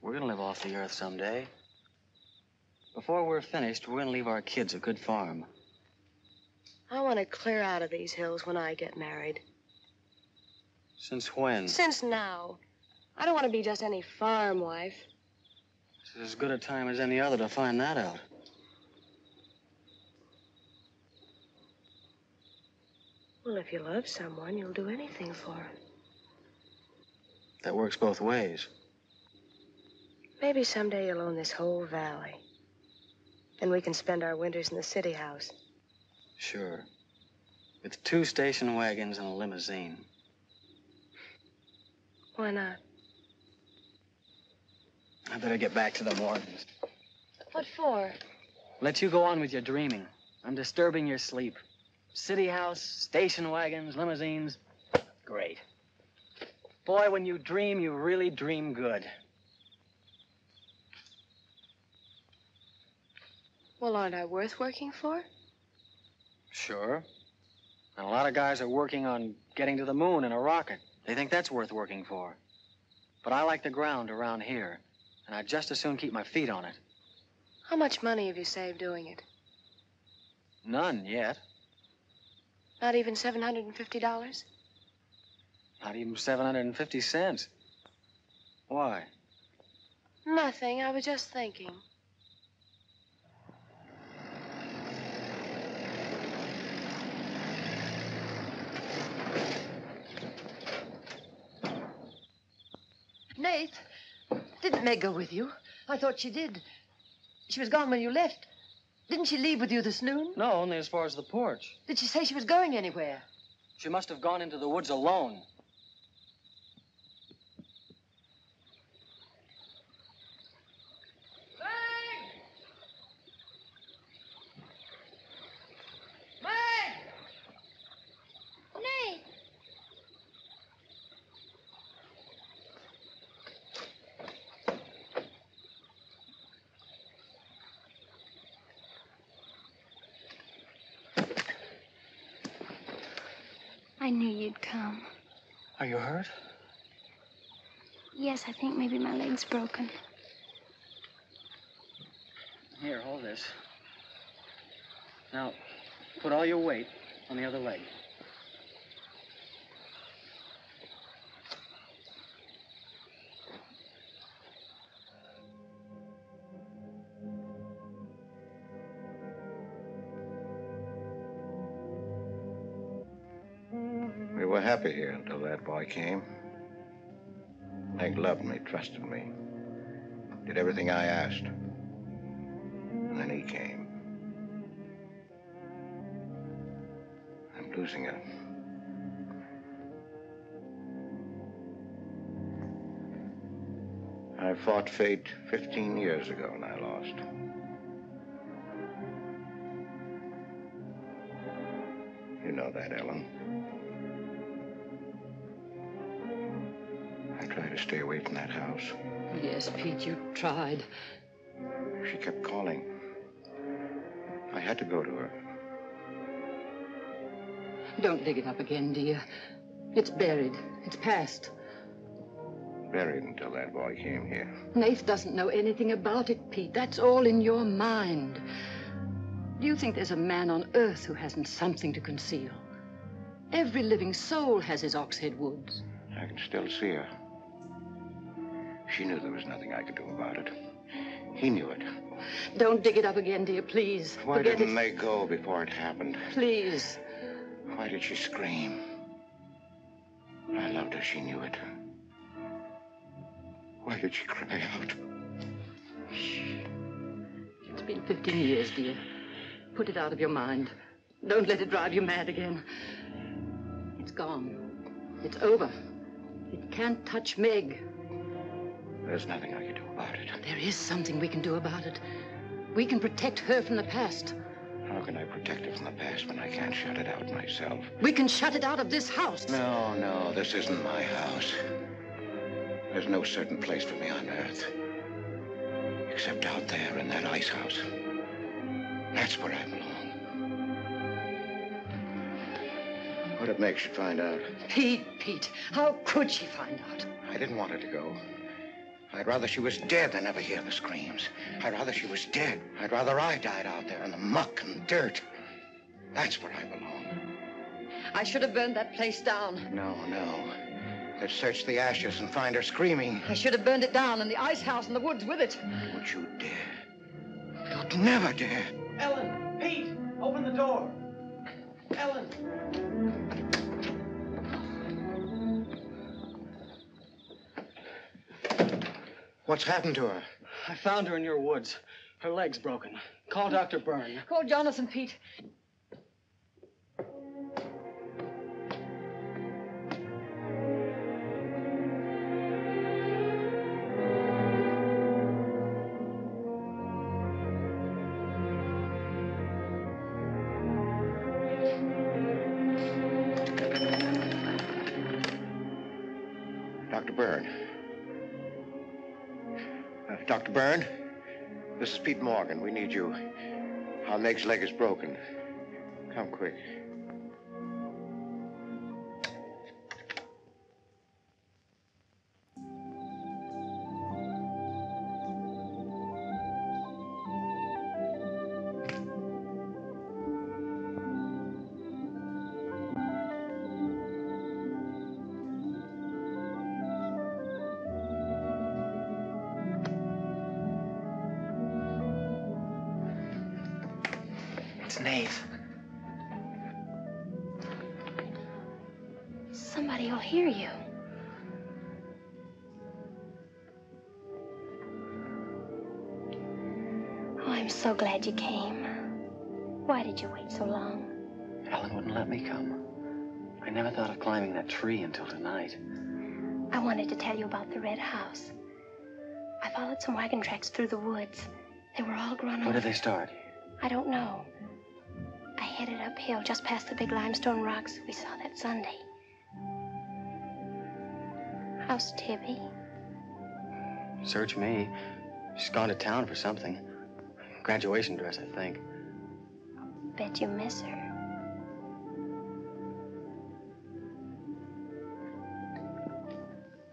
E: We're gonna live off the earth someday. Before we're finished, we're gonna leave our kids a good farm.
B: I want to clear out of these hills when I get married.
E: Since when?
B: Since now. I don't want to be just any farm wife.
E: This is as good a time as any other to find that out.
B: Well, if you love someone, you'll do anything for him.
E: That works both ways.
B: Maybe someday you'll own this whole valley. And we can spend our winters in the city house.
E: Sure. With 2 station wagons and a limousine.
B: Why not?
E: I better get back to the Morgans.
B: What for?
E: Let you go on with your dreaming. I'm disturbing your sleep. City house, station wagons, limousines. Great. Boy, when you dream, you really dream good.
B: Well, aren't I worth working for?
E: Sure. And a lot of guys are working on getting to the moon in a rocket. They think that's worth working for. But I like the ground around here, and I'd just as soon keep my feet on it.
B: How much money have you saved doing it?
E: None yet.
B: Not even $750?
E: Not even 750 cents. Why?
B: Nothing. I was just thinking.
J: Nate, didn't Meg go with you? I thought she did. She was gone when you left. Didn't she leave with you this noon?
E: No, only as far as the porch.
J: Did she say she was going anywhere?
E: She must have gone into the woods alone.
F: Nate! I knew you'd come.
E: Are you hurt?
F: Yes, I think maybe my leg's broken.
E: Here, hold this. Now, put all your weight on the other leg.
H: We were happy here until that boy came. Hank loved me, trusted me, did everything I asked. And then he came. I'm losing her. I fought fate 15 years ago and I lost. You know that, Ellen. I tried to stay away from that house.
I: Yes, Pete, you tried.
H: She kept calling. I had to go to her.
I: Don't dig it up again, dear. It's buried. It's past.
H: Buried until that boy came here.
I: Nath doesn't know anything about it, Pete. That's all in your mind. Do you think there's a man on earth who hasn't something to conceal? Every living soul has his Oxhead Woods.
H: I can still see her. She knew there was nothing I could do about it. He knew it.
I: Don't dig it up again, dear, please.
H: Why
I: Forget
H: didn't
I: it.
H: they go before it happened?
I: Please.
H: Why did she scream? I loved her. She knew it. Why did she cry out?
I: It's been 15 years, dear. Put it out of your mind. Don't let it drive you mad again. It's gone. It's over. It can't touch Meg.
H: There's nothing I can do about it.
I: There is something we can do about it. We can protect her from the past.
H: How can I protect her from the past when I can't shut it out myself?
I: We can shut it out of this house.
H: No, this isn't my house. There's no certain place for me on Earth. Except out there in that ice house. That's where I belong. What'd make she find out?
I: Pete, how could she find out?
H: I didn't want her to go. I'd rather she was dead than ever hear the screams. I'd rather she was dead. I'd rather I died out there in the muck and dirt. That's where I belong.
I: I should have burned that place down.
H: No. Let's search the ashes and find her screaming.
I: I should have burned it down and the ice house in the woods with it.
H: Don't you dare. You'd never dare.
E: Ellen, Pete, open the door. Ellen.
H: What's happened to her?
E: I found her in your woods. Her leg's broken. Call Dr. Byrne.
I: Call Jonathan, Pete.
H: Dr. Byrne. Dr. Byrne, this is Pete Morgan. We need you. Our Meg's leg is broken. Come quick.
E: It's Nath.
F: Somebody will hear you. Oh, I'm so glad you came. Why did you wait so long?
E: Ellen wouldn't let me come. I never thought of climbing that tree until tonight.
F: I wanted to tell you about the red house. I followed some wagon tracks through the woods. They were all grown
E: Where
F: over.
E: did they start?
F: I don't know. I headed uphill just past the big limestone rocks we saw that Sunday. How's Tibby?
E: Search me. She's gone to town for something. Graduation dress, I think.
F: Bet you miss her.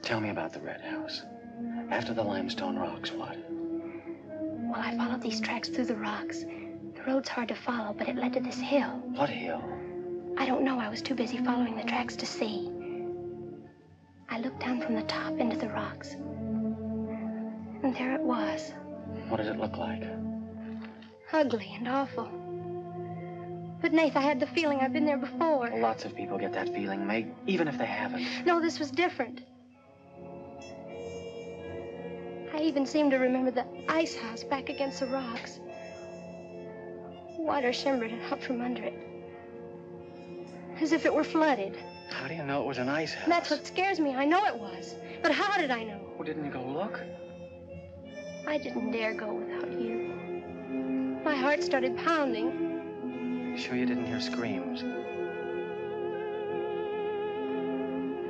E: Tell me about the red house. After the limestone rocks, what?
F: Well, I followed these tracks through the rocks. The road's hard to follow, but it led to this hill.
E: What hill?
F: I don't know. I was too busy following the tracks to see. I looked down from the top into the rocks. And there it was.
E: What did it look like?
F: Ugly and awful. But, Nath, I had the feeling I'd been there before.
E: Lots of people get that feeling, Meg, even if they haven't.
F: No, this was different. I even seemed to remember the ice house back against the rocks. Water shimmered out from under it. As if it were flooded.
E: How do you know it was an ice house?
F: That's what scares me. I know it was. But how did I know?
E: Well, didn't you go look?
F: I didn't dare go without you. My heart started pounding.
E: You sure you didn't hear screams?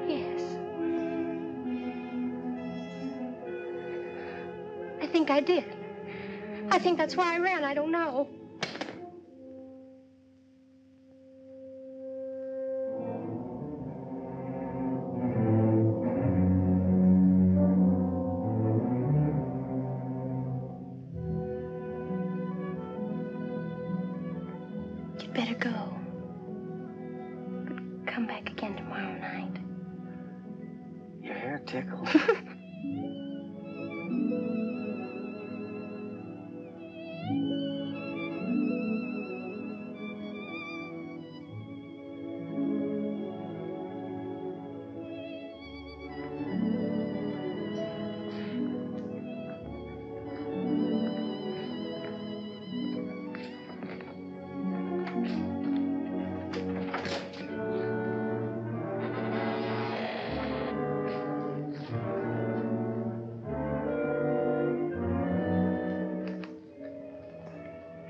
F: Yes. I think I did. I think that's why I ran. I don't know.
E: tickled.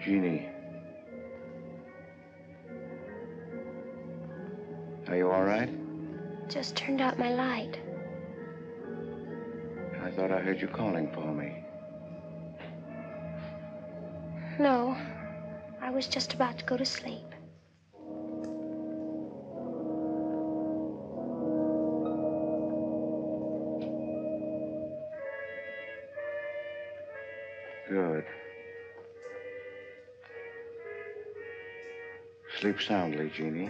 H: Jeannie. Are you all right?
F: Just turned out my light.
H: I thought I heard you calling for me.
F: No, I was just about to go to sleep.
H: Good. Sleep soundly, Jeannie.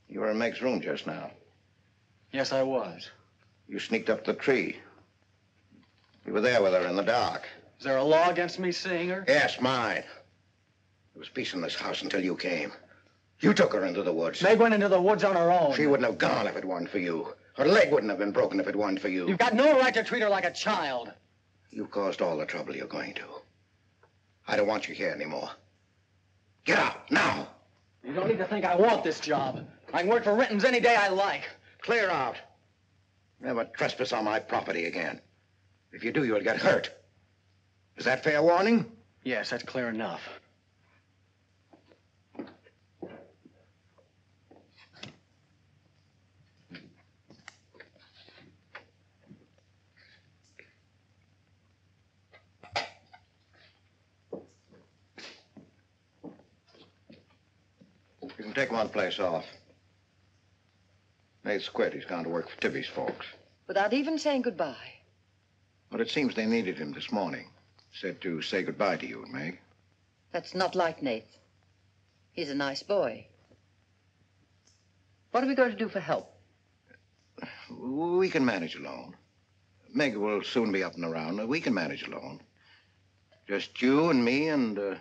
H: You were in Meg's room just now.
E: Yes, I was.
H: You sneaked up the tree. You were there with her in the dark.
E: Is there a law against me seeing her?
H: Yes, mine. There was peace in this house until you came. You took her into the woods.
E: Meg went into the woods on her own.
H: She wouldn't have gone if it weren't for you. Her leg wouldn't have been broken if it weren't for you.
E: You've got no right to treat her like a child.
H: You caused all the trouble you're going to. I don't want you here anymore. Get out, now!
E: You don't need to think I want this job. I can work for Rittons any day I like.
H: Clear out. Never trespass on my property again. If you do, you'll get hurt. Is that fair warning?
E: Yes, that's clear enough.
H: You can take one place off. Nate's quit. He's gone to work for Tibby's folks.
J: Without even saying goodbye.
H: But it seems they needed him this morning. Said to say goodbye to you and Meg.
J: That's not like Nath. He's a nice boy. What are we going to do for help?
H: We can manage alone. Meg will soon be up and around. We can manage alone. Just you and me and,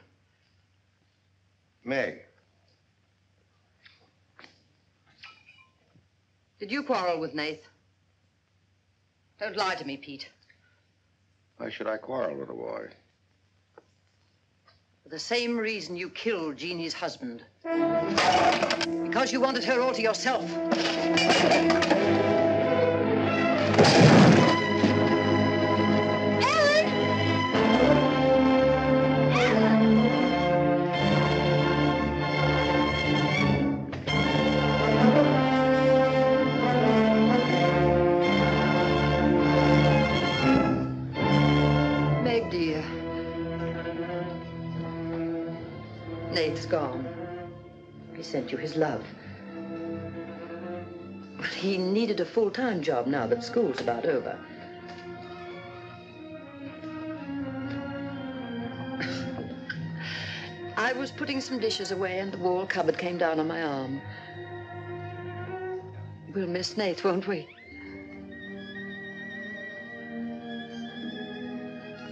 H: Meg.
J: Did you quarrel with Nath? Don't lie to me, Pete.
H: Why should I quarrel with a boy?
J: For the same reason you killed Jeannie's husband. Because you wanted her all to yourself. Nate's gone. He sent you his love. But he needed a full-time job now that school's about over. I was putting some dishes away and the wall cupboard came down on my arm. We'll miss Nath, won't we?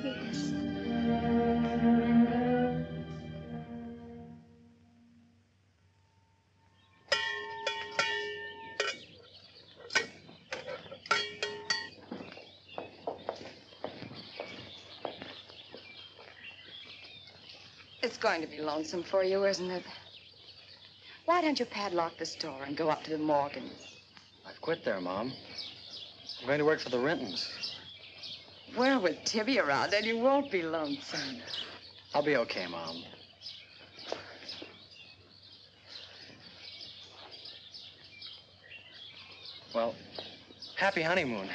F: Yes.
G: It's going to be lonesome for you, isn't it? Why don't you padlock the store and go up to the Morgans?
E: I've quit there, Mom. I'm going to work for the Rintons.
G: Well, with Tibby around, then you won't be lonesome.
E: I'll be okay, Mom. Well, happy honeymoon.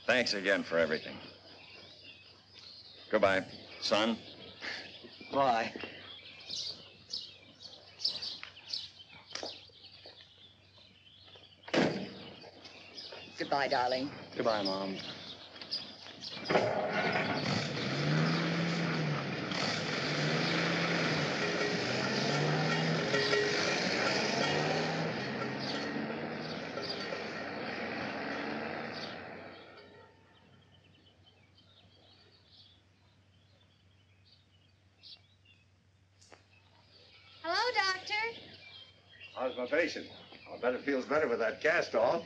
C: Thanks again for everything. Goodbye, son.
E: Bye.
G: Goodbye, darling.
E: Goodbye, Mom.
F: Hello, Doctor.
H: How's my patient? I bet it feels better with that cast off.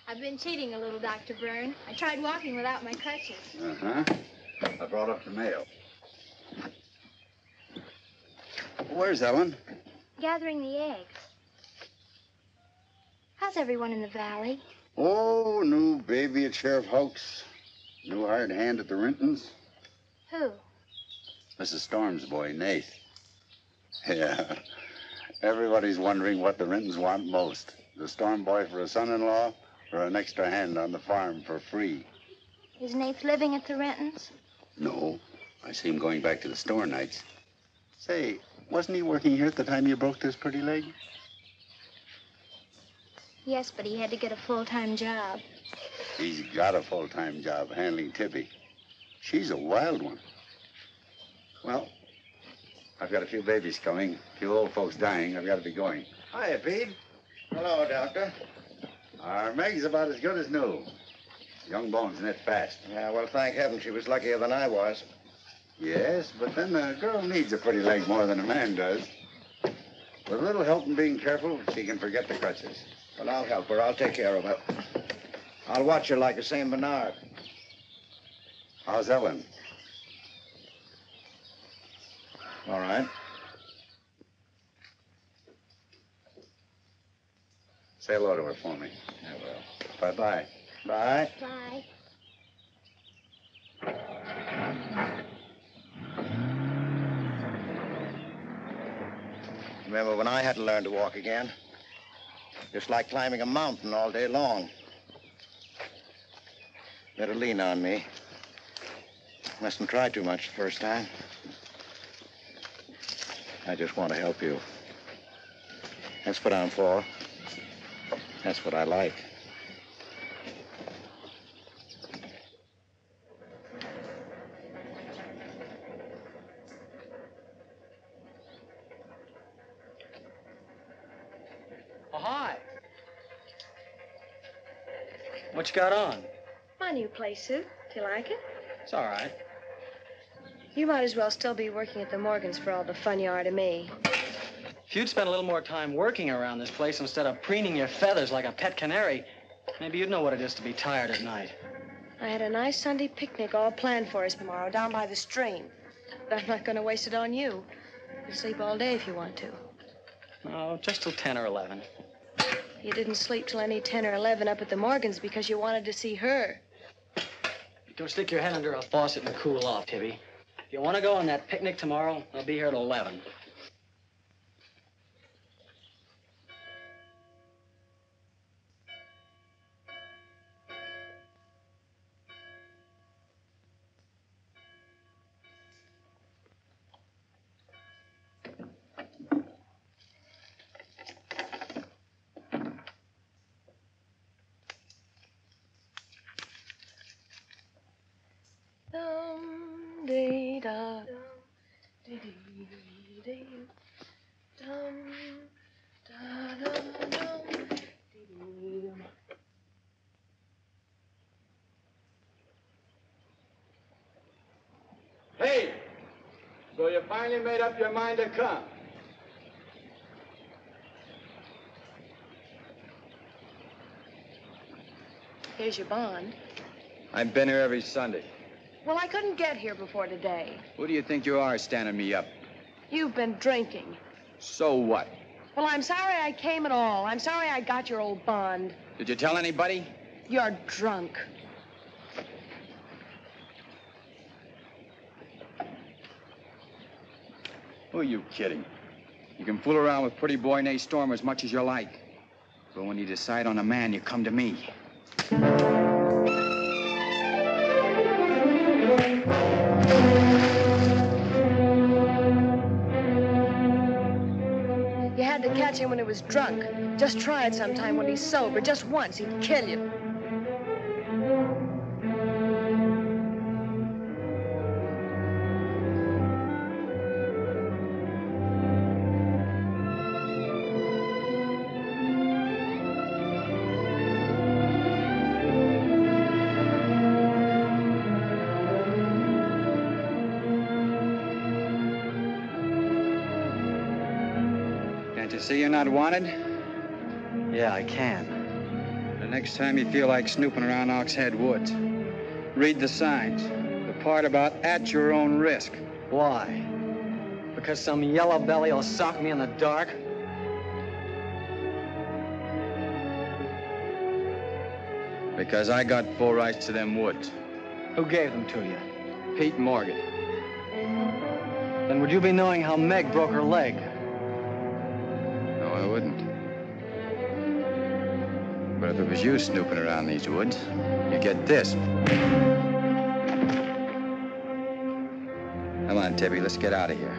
F: I've been cheating a little, Dr. Byrne. I tried walking without my crutches.
H: Uh-huh. I brought up the mail. Where's Ellen?
F: Gathering the eggs. How's everyone in the valley?
H: Oh, new baby at Sheriff Hoke's. New hired hand at the Rintons.
F: Who?
H: Mrs. Storm's boy, Nath. Yeah. Everybody's wondering what the Rintons want most. The Storm boy for a son-in-law or an extra hand on the farm for free.
F: Is Nath living at the Rentons?
H: No. I see him going back to the store nights. Say, wasn't he working here at the time you broke this pretty leg?
F: Yes, but he had to get a full-time job.
H: He's got a full-time job handling Tibby. She's a wild one. Well, I've got a few babies coming, a few old folks dying. I've got to be going. Hiya, Pete. Hello, Doctor. Our Meg's about as good as new. Young bones knit fast.
A: Yeah, well, thank heaven she was luckier than I was.
H: Yes, but then a girl needs a pretty leg more than a man does. With a little help and being careful, she can forget the crutches.
A: Well, I'll help her. I'll take care of her. I'll watch her like a St. Bernard.
H: How's Ellen?
A: All right.
H: Say hello to her for me.
A: I will.
H: Bye-bye.
A: Bye.
F: Bye.
A: Remember when I had to learn to walk again? Just like climbing a mountain all day long. Better lean on me. Mustn't try too much the first time. I just want to help you. That's what I'm for. That's what I like.
E: Oh, hi. What you got on?
B: My new play suit. Do you like it?
E: It's all right.
B: You might as well still be working at the Morgans for all the fun you are to me.
E: If you'd spent a little more time working around this place instead of preening your feathers like a pet canary, maybe you'd know what it is to be tired at night.
B: I had a nice Sunday picnic all planned for us tomorrow down by the stream. But I'm not going to waste it on you. You can sleep all day if you want to.
E: Oh, just till 10 or 11.
B: You didn't sleep till any 10 or 11 up at the Morgans because you wanted to see her.
E: Go stick your head under a faucet and cool off, Tibby. If you want to go on that picnic tomorrow, I'll be here at 11.
C: Hey, so you finally made up your mind to come?
B: Here's your bond.
C: I've been here every Sunday.
B: Well, I couldn't get here before today.
C: Who do you think you are standing me up?
B: You've been drinking.
C: So what?
B: Well, I'm sorry I came at all. I'm sorry I got your old bond.
C: Did you tell anybody?
B: You're drunk.
C: Who are you kidding? You can fool around with pretty boy Nate Storm as much as you like. But when you decide on a man, you come to me.
B: You had to catch him when he was drunk. Just try it sometime when he's sober. Just once, he'd kill you.
C: Can't you see you're not wanted?
E: Yeah, I can.
C: The next time you feel like snooping around Ox Head Woods, read the signs. The part about at your own risk.
E: Why? Because some yellow belly will sock me in the dark?
C: Because I got full rights to them woods.
E: Who gave them to you?
C: Pete Morgan.
E: Then would you be knowing how Meg broke her leg?
C: No, I wouldn't. But if it was you snooping around these woods, you get this. Come on, Tibby, let's get out of here.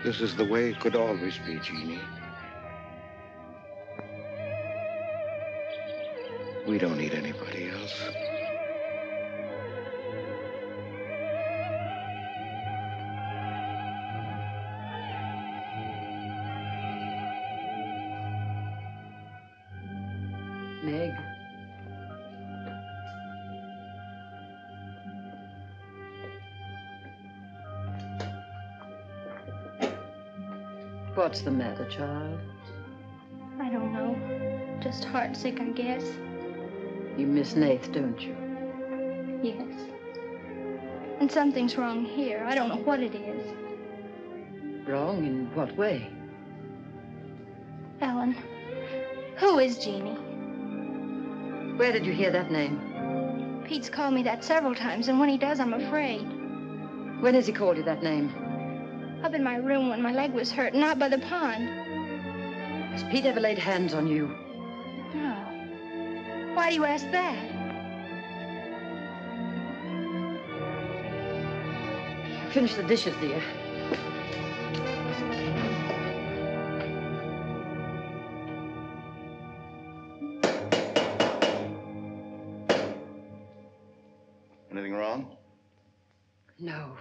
H: This is the way it could always be, Jeannie. We don't need anybody else.
I: Meg. What's the matter, child?
F: I don't know. Just heartsick, I guess.
I: You miss Nath, don't you?
F: Yes. And something's wrong here. I don't know what it is.
I: Wrong in what way?
F: Ellen, who is Jeannie?
I: Where did you hear that name?
F: Pete's called me that several times, and when he does, I'm afraid.
I: When has he called you that name?
F: Up in my room when my leg was hurt, not by the pond.
I: Has Pete ever laid hands on you?
F: No. Why do you ask that?
I: Finish the dishes, dear.
H: Anything wrong?
I: No.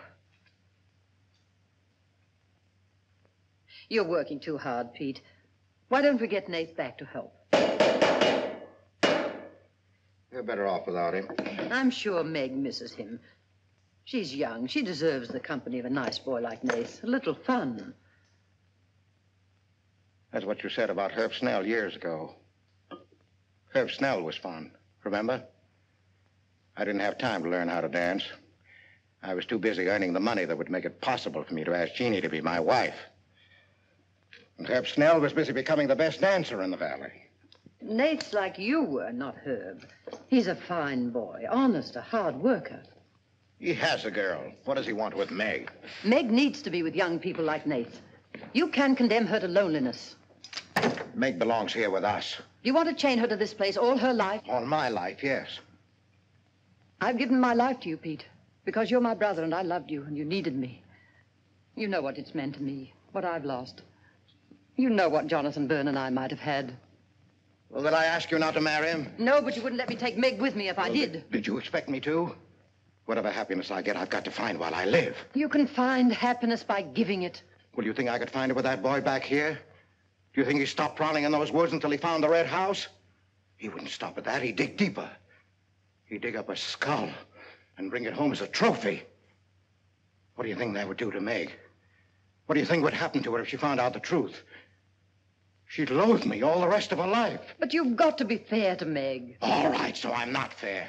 I: You're working too hard, Pete. Why don't we get Nath back to help?
H: You're better off without him.
I: I'm sure Meg misses him. She's young. She deserves the company of a nice boy like Nath. A little fun.
H: That's what you said about Herb Snell years ago. Herb Snell was fun, remember? I didn't have time to learn how to dance. I was too busy earning the money that would make it possible for me to ask Jeannie to be my wife. And Herb Snell was busy becoming the best dancer in the valley.
I: Nath's like you were, not Herb. He's a fine boy, honest, a hard worker.
H: He has a girl. What does he want with Meg?
I: Meg needs to be with young people like Nath. You can't condemn her to loneliness.
H: Meg belongs here with us.
I: You want to chain her to this place all her life?
H: All my life, yes.
I: I've given my life to you, Pete, because you're my brother and I loved you and you needed me. You know what it's meant to me, what I've lost. You know what Jonathan Byrne and I might have had.
H: Well, did I ask you not to marry him?
I: No, but you wouldn't let me take Meg with me if I did.
H: Did you expect me to? Whatever happiness I get, I've got to find while I live.
I: You can find happiness by giving it.
H: Well, you think I could find it with that boy back here? Do you think he stopped prowling in those woods until he found the red house? He wouldn't stop at that. He'd dig deeper. He'd dig up a skull and bring it home as a trophy. What do you think that would do to Meg? What do you think would happen to her if she found out the truth? She'd loathe me all the rest of her life.
I: But you've got to be fair to Meg.
H: All right, so I'm not fair.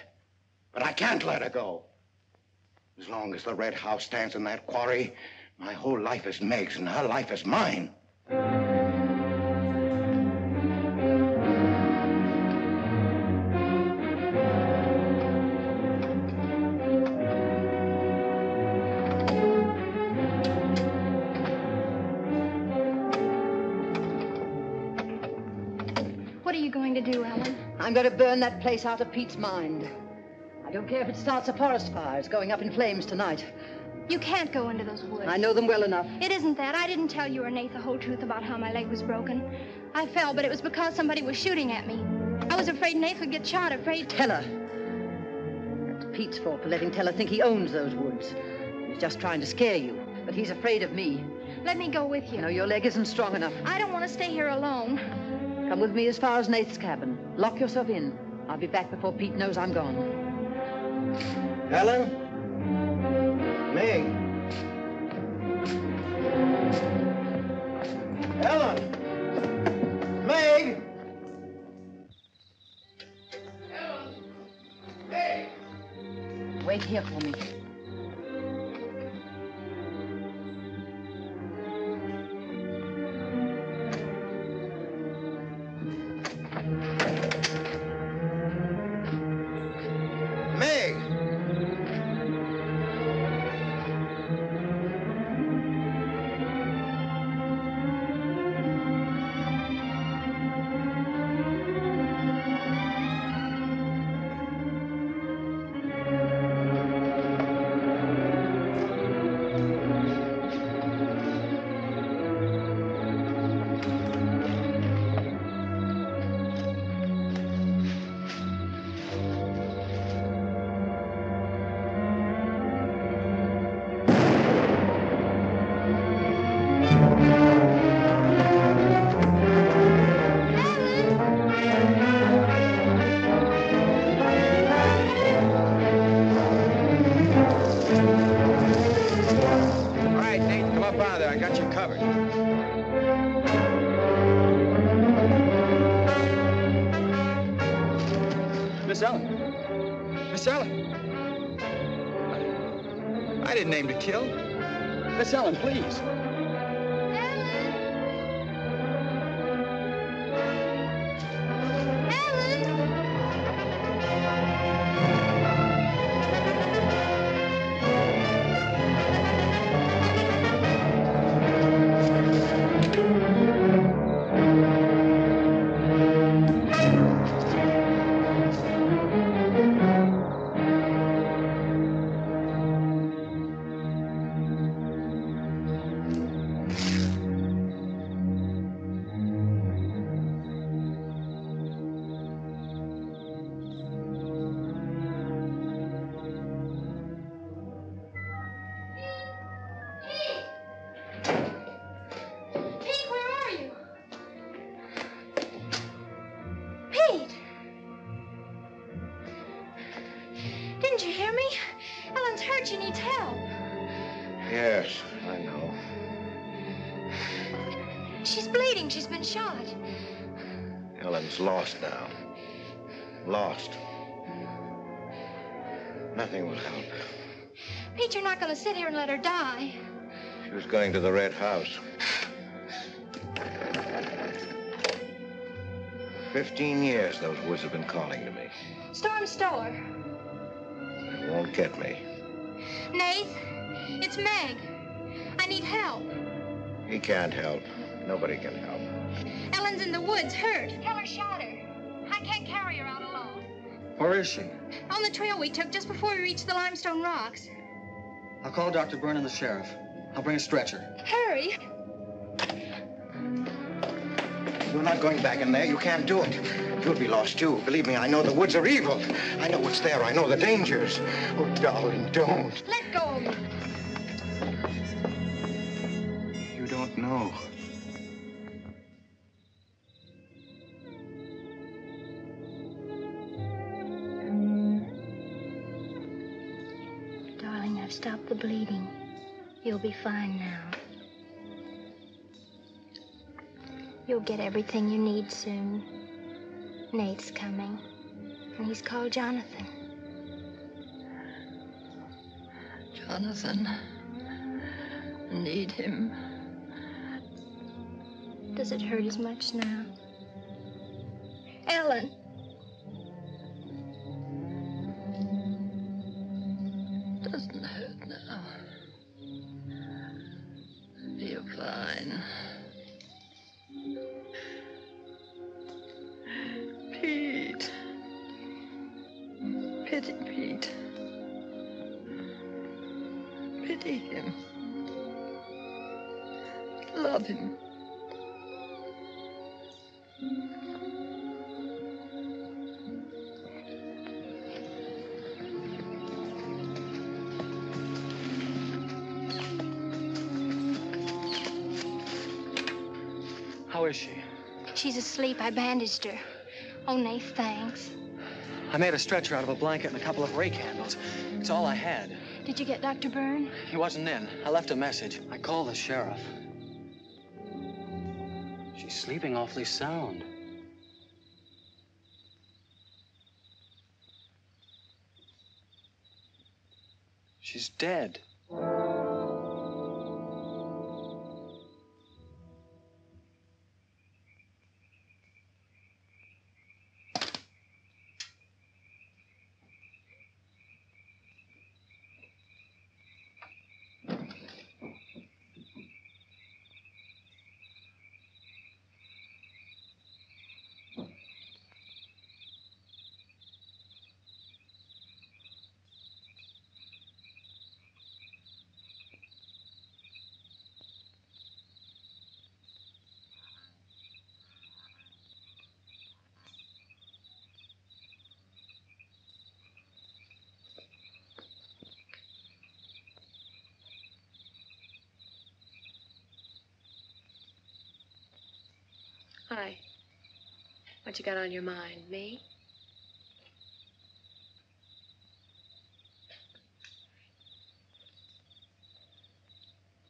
H: But I can't let her go. As long as the red house stands in that quarry, my whole life is Meg's and her life is mine.
F: What are you going to do, Ellen? Ellen.
I: I'm going to burn that place out of Pete's mind. I don't care if it starts a forest fire. It's going up in flames tonight.
F: You can't go into those woods.
I: I know them well enough.
F: It isn't that. I didn't tell you or Nate the whole truth about how my leg was broken. I fell, but it was because somebody was shooting at me. I was afraid Nate would get shot, afraid...
I: Teller. That's Pete's fault for letting Teller think he owns those woods. He's just trying to scare you, but he's afraid of me.
F: Let me go with you.
I: No, your leg isn't strong enough.
F: I don't want to stay here alone.
I: Come with me as far as Nate's cabin. Lock yourself in. I'll be back before Pete knows I'm gone.
H: Ellen? Meg? Ellen? Meg?
I: Ellen? Meg? Wait here for me.
C: Miss Ellen. Miss Ellen. I didn't aim to kill. Miss Ellen, please.
F: Didn't you hear me? Ellen's hurt. She needs help.
H: Yes, I know.
F: She's bleeding. She's been shot.
H: Ellen's lost now. Lost. Nothing will help.
F: Pete, you're not going to sit here and let her die.
H: She was going to the Red House. 15 years those woods have been calling to me.
F: Storm Stower.
H: They won't get me.
F: Nath, it's Meg. I need help.
H: He can't help. Nobody can help.
F: Ellen's in the woods, hurt. Teller shot her. I can't carry her out alone.
E: Where is she?
F: On the trail we took just before we reached the limestone rocks.
E: I'll call Dr. Byrne and the sheriff. I'll bring a stretcher.
F: Hurry.
H: You're not going back in there. You can't do it. You'll be lost, too. Believe me, I know the woods are evil. I know what's there. I know the dangers. Oh, darling, don't.
F: Let go of me.
H: You don't know.
F: Darling, I've stopped the bleeding. You'll be fine now. You'll get everything you need soon. Nate's coming, and he's called Jonathan.
I: Jonathan, I need him.
F: Does it hurt as much now? Ellen.
I: Doesn't hurt now. You're fine. Pete.
J: Pity Pete. Pity him. Love him.
E: How is she?
F: She's asleep. I bandaged her. Oh, Nath, thanks.
E: I made a stretcher out of a blanket and a couple of rake handles. It's all I had.
F: Did you get Dr. Byrne?
E: He wasn't in. I left a message. I called the sheriff.
K: She's sleeping awfully sound.
E: She's dead.
B: Hi. What you got on your mind? Me?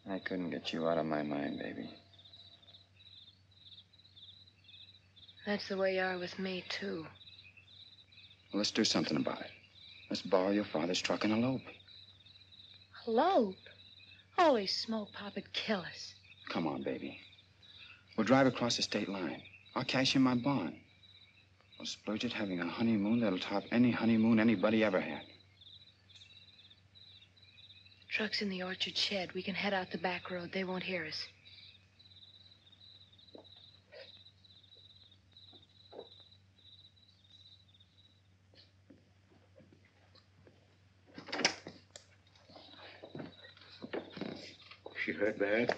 C: I couldn't get you out of my mind, baby.
B: That's the way you are with me, too.
C: Well, let's do something about it. Let's borrow your father's truck and elope.
B: Elope? Holy smoke, Pop'd kill us.
C: Come on, baby. We'll drive across the state line. I'll cash in my bond. We'll splurge it having a honeymoon that'll top any honeymoon anybody ever had.
B: Truck's in the orchard shed. We can head out the back road. They won't hear us.
H: She hurt bad?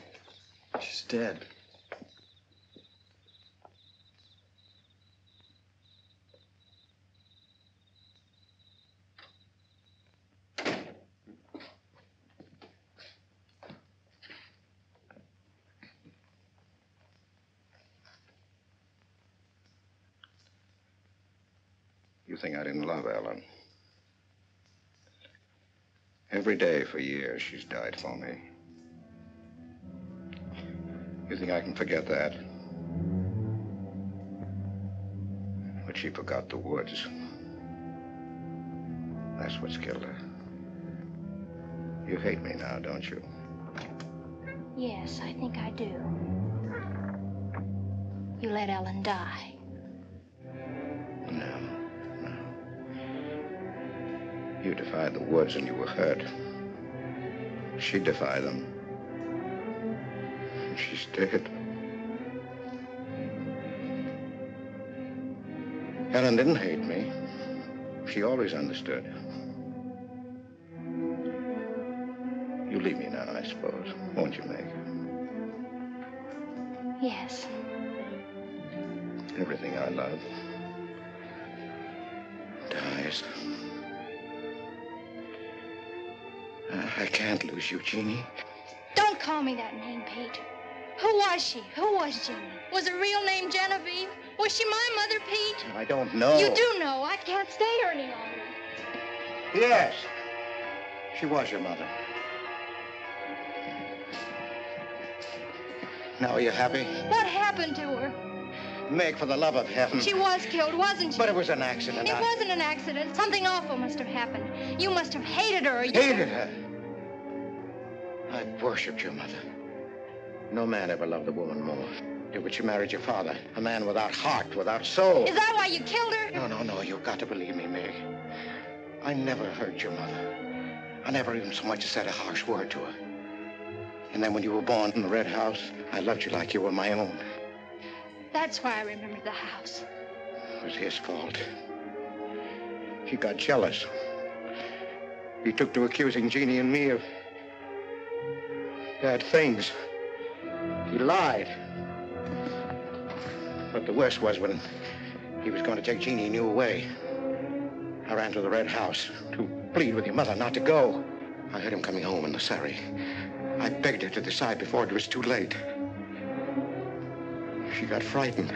E: She's dead.
H: You think I didn't love Ellen? Every day for years, she's died for me. You think I can forget that? But she forgot the woods. That's what's killed her. You hate me now, don't you?
F: Yes, I think I do. You let Ellen die.
H: No. You defied the woods and you were hurt. She defied them. And she's dead. Ellen didn't hate me. She always understood. You leave me now, I suppose. Won't you, Meg?
F: Yes.
H: Everything I love dies. I can't lose you, Jeannie.
F: Don't call me that name, Pete. Who was she? Who was Jeannie? Was her real name Genevieve? Was she my mother, Pete?
H: I don't know.
F: You do know. I can't stay here any longer.
H: Yes. She was your mother. Now, are you happy?
F: What happened to her?
H: Meg, for the love of heaven.
F: She was killed, wasn't she?
H: But it was an accident.
F: It wasn't an accident. Something awful must have happened. You must have hated her.
H: Hated her? I worshipped your mother. No man ever loved a woman more. But you married your father, a man without heart, without soul.
F: Is that why you killed her?
H: No. You've got to believe me, Meg. I never hurt your mother. I never even so much as said a harsh word to her. And then when you were born in the Red House, I loved you like you were my own.
F: That's why I remembered the house.
H: It was his fault. He got jealous. He took to accusing Jeannie and me of bad things. He lied. But the worst was when he was going to take Jeannie and you away. I ran to the Red House to plead with your mother not to go. I heard him coming home in the surrey. I begged her to decide before it was too late. She got frightened.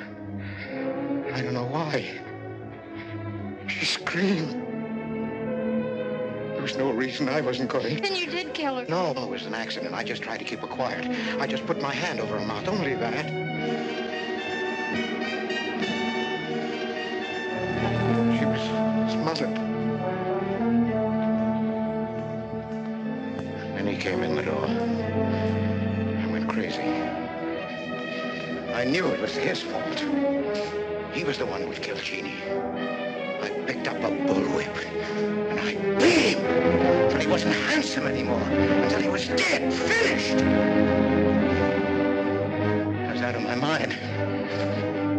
H: I don't know why. She screamed. There was no reason I wasn't going.
F: Then you did kill her.
H: No, it was an accident. I just tried to keep her quiet. I just put my hand over her mouth, only that. She was smothered. Then he came in the door. I went crazy. I knew it was his fault. He was the one who would kill Jeannie. I picked up a bullwhip, and I beat him until he wasn't handsome anymore, until he was dead, finished. I was out of my mind.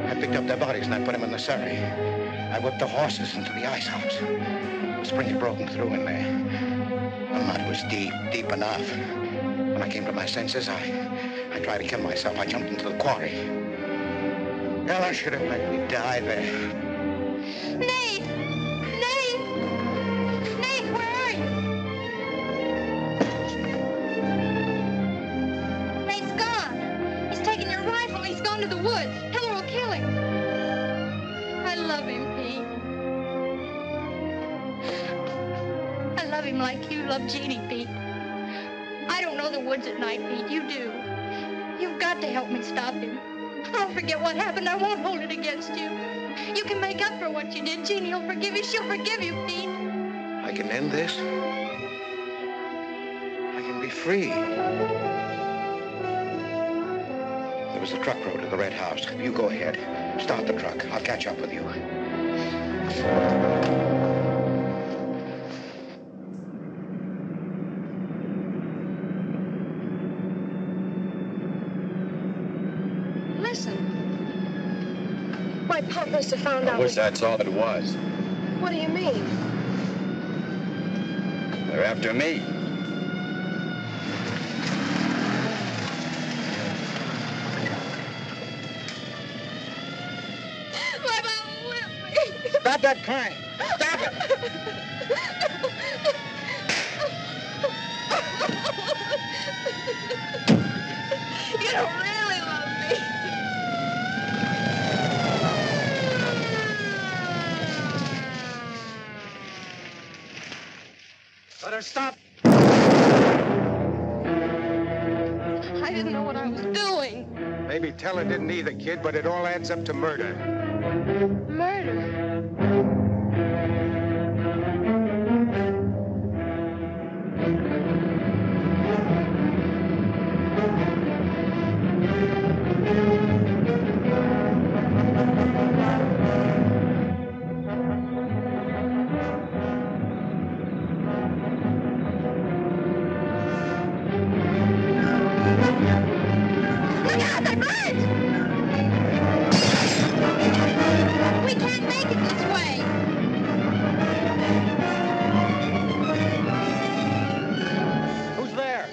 H: I picked up their bodies and I put them in the surrey. I whipped the horses into the ice house. The spring had broken through in there. The mud was deep, deep enough. When I came to my senses, I tried to kill myself. I jumped into the quarry. Ella should have let me die there.
F: Nate! Nate! Nate, where are you? Nate's gone. He's taken your rifle. He's gone to the woods. Heller will kill him. I love him, Pete. I love him like you love Jeannie, Pete. I don't know the woods at night, Pete. You do. You've got to help me stop him. I'll forget what happened. I won't hold it against you. You can make up for what you did. Jeannie will forgive you. She'll forgive you, Pete.
H: I can end this. I can be free. There was a truck road to the Red House. You go ahead. Start the truck. I'll catch up with you.
B: Listen. My pop must have found out.
L: I wish that's all it was.
B: What do you mean?
L: They're after me.
F: My mom whipped me.
H: Stop that crying. Stop it.
F: You don't really love me.
L: Let her stop.
F: I didn't know what I was doing.
M: Maybe Teller didn't either, kid, but it all adds up to murder.
B: Murder?
F: Look out, they're birds! We can't make it this way.
L: Who's there?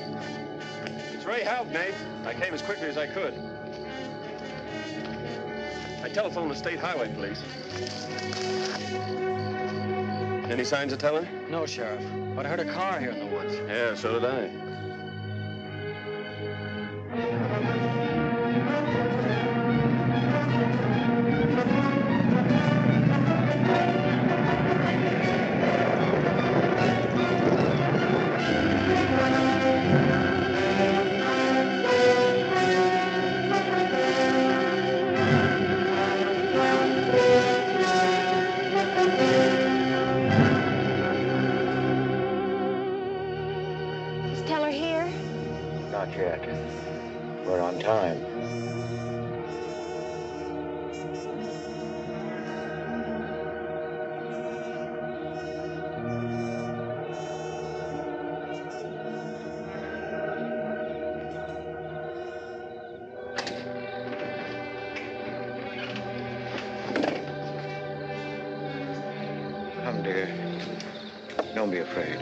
L: It's Ray Houghton, Nate. I came as quickly as I could. I telephoned the State Highway Police. Any signs of Teller?
E: No, Sheriff. But I heard a car here in the woods.
L: Yeah, so did I.
B: Is Teller here?
H: Not yet. We're on time. Come, dear. Don't be afraid.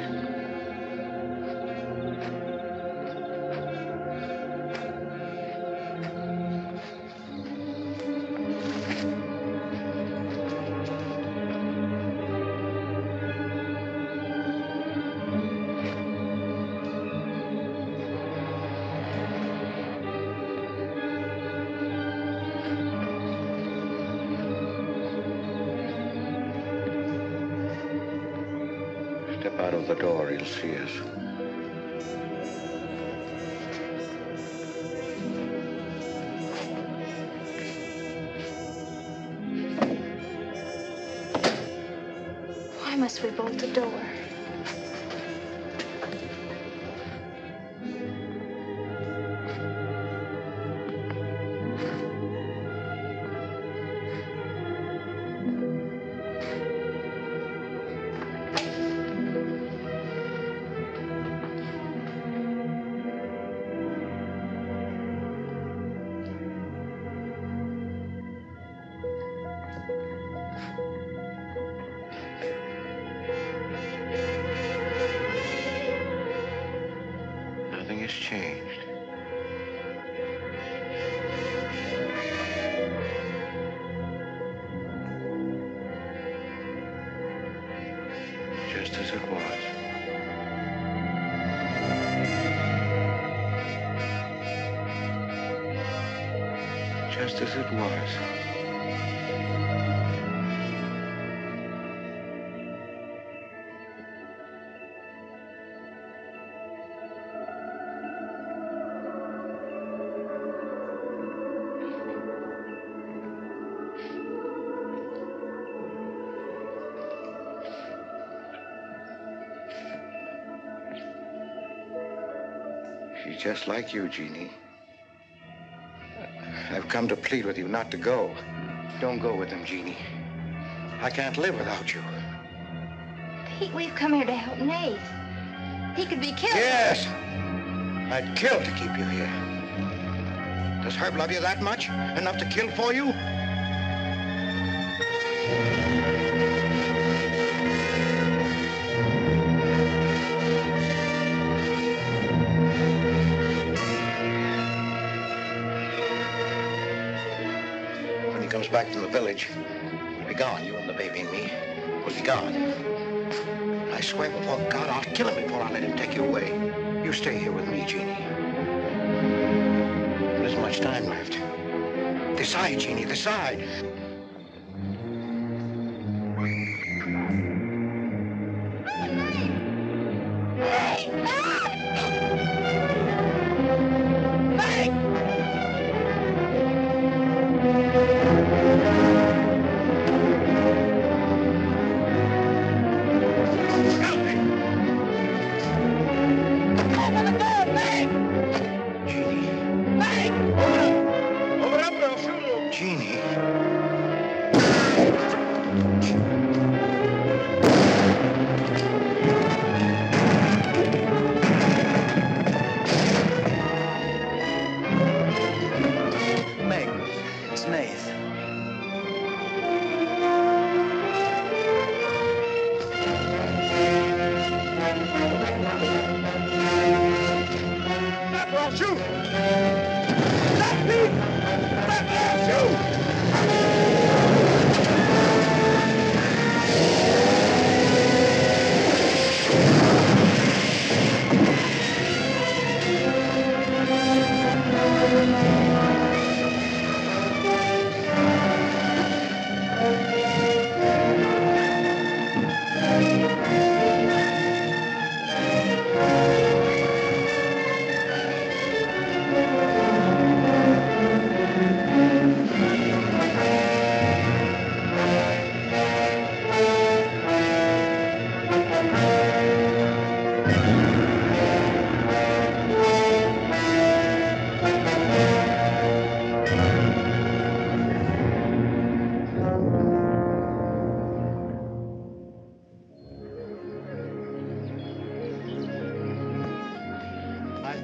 H: Step out of the door, he'll see us.
F: Why must we bolt the door?
H: Nothing has changed. Just as it was. Just as it was. She's just like you, Jeannie. I've come to plead with you not to go. Don't go with them, Jeannie. I can't live without you.
F: Pete, we've come here to help Nate. He could be killed.
H: Yes! I'd kill to keep you here. Does Herb love you that much? Enough to kill for you? When he comes back from the village, we'll be gone, you and the baby and me. We'll be gone. I swear before God, I'll kill him before I let him take you away. You stay here with me, Jeannie. There isn't much time left. Decide, Jeannie, decide.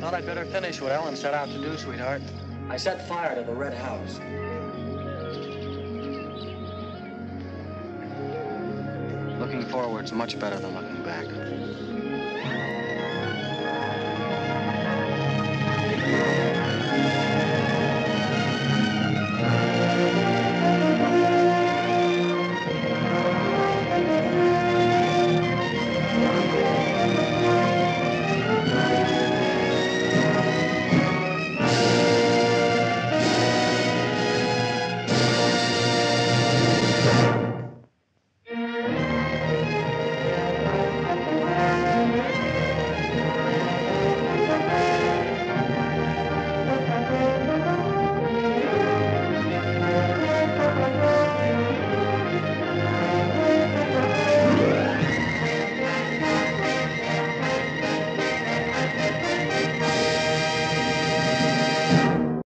E: I'd better finish what Ellen set out to do, sweetheart. I set fire to the red house. Looking forward's much better than looking back.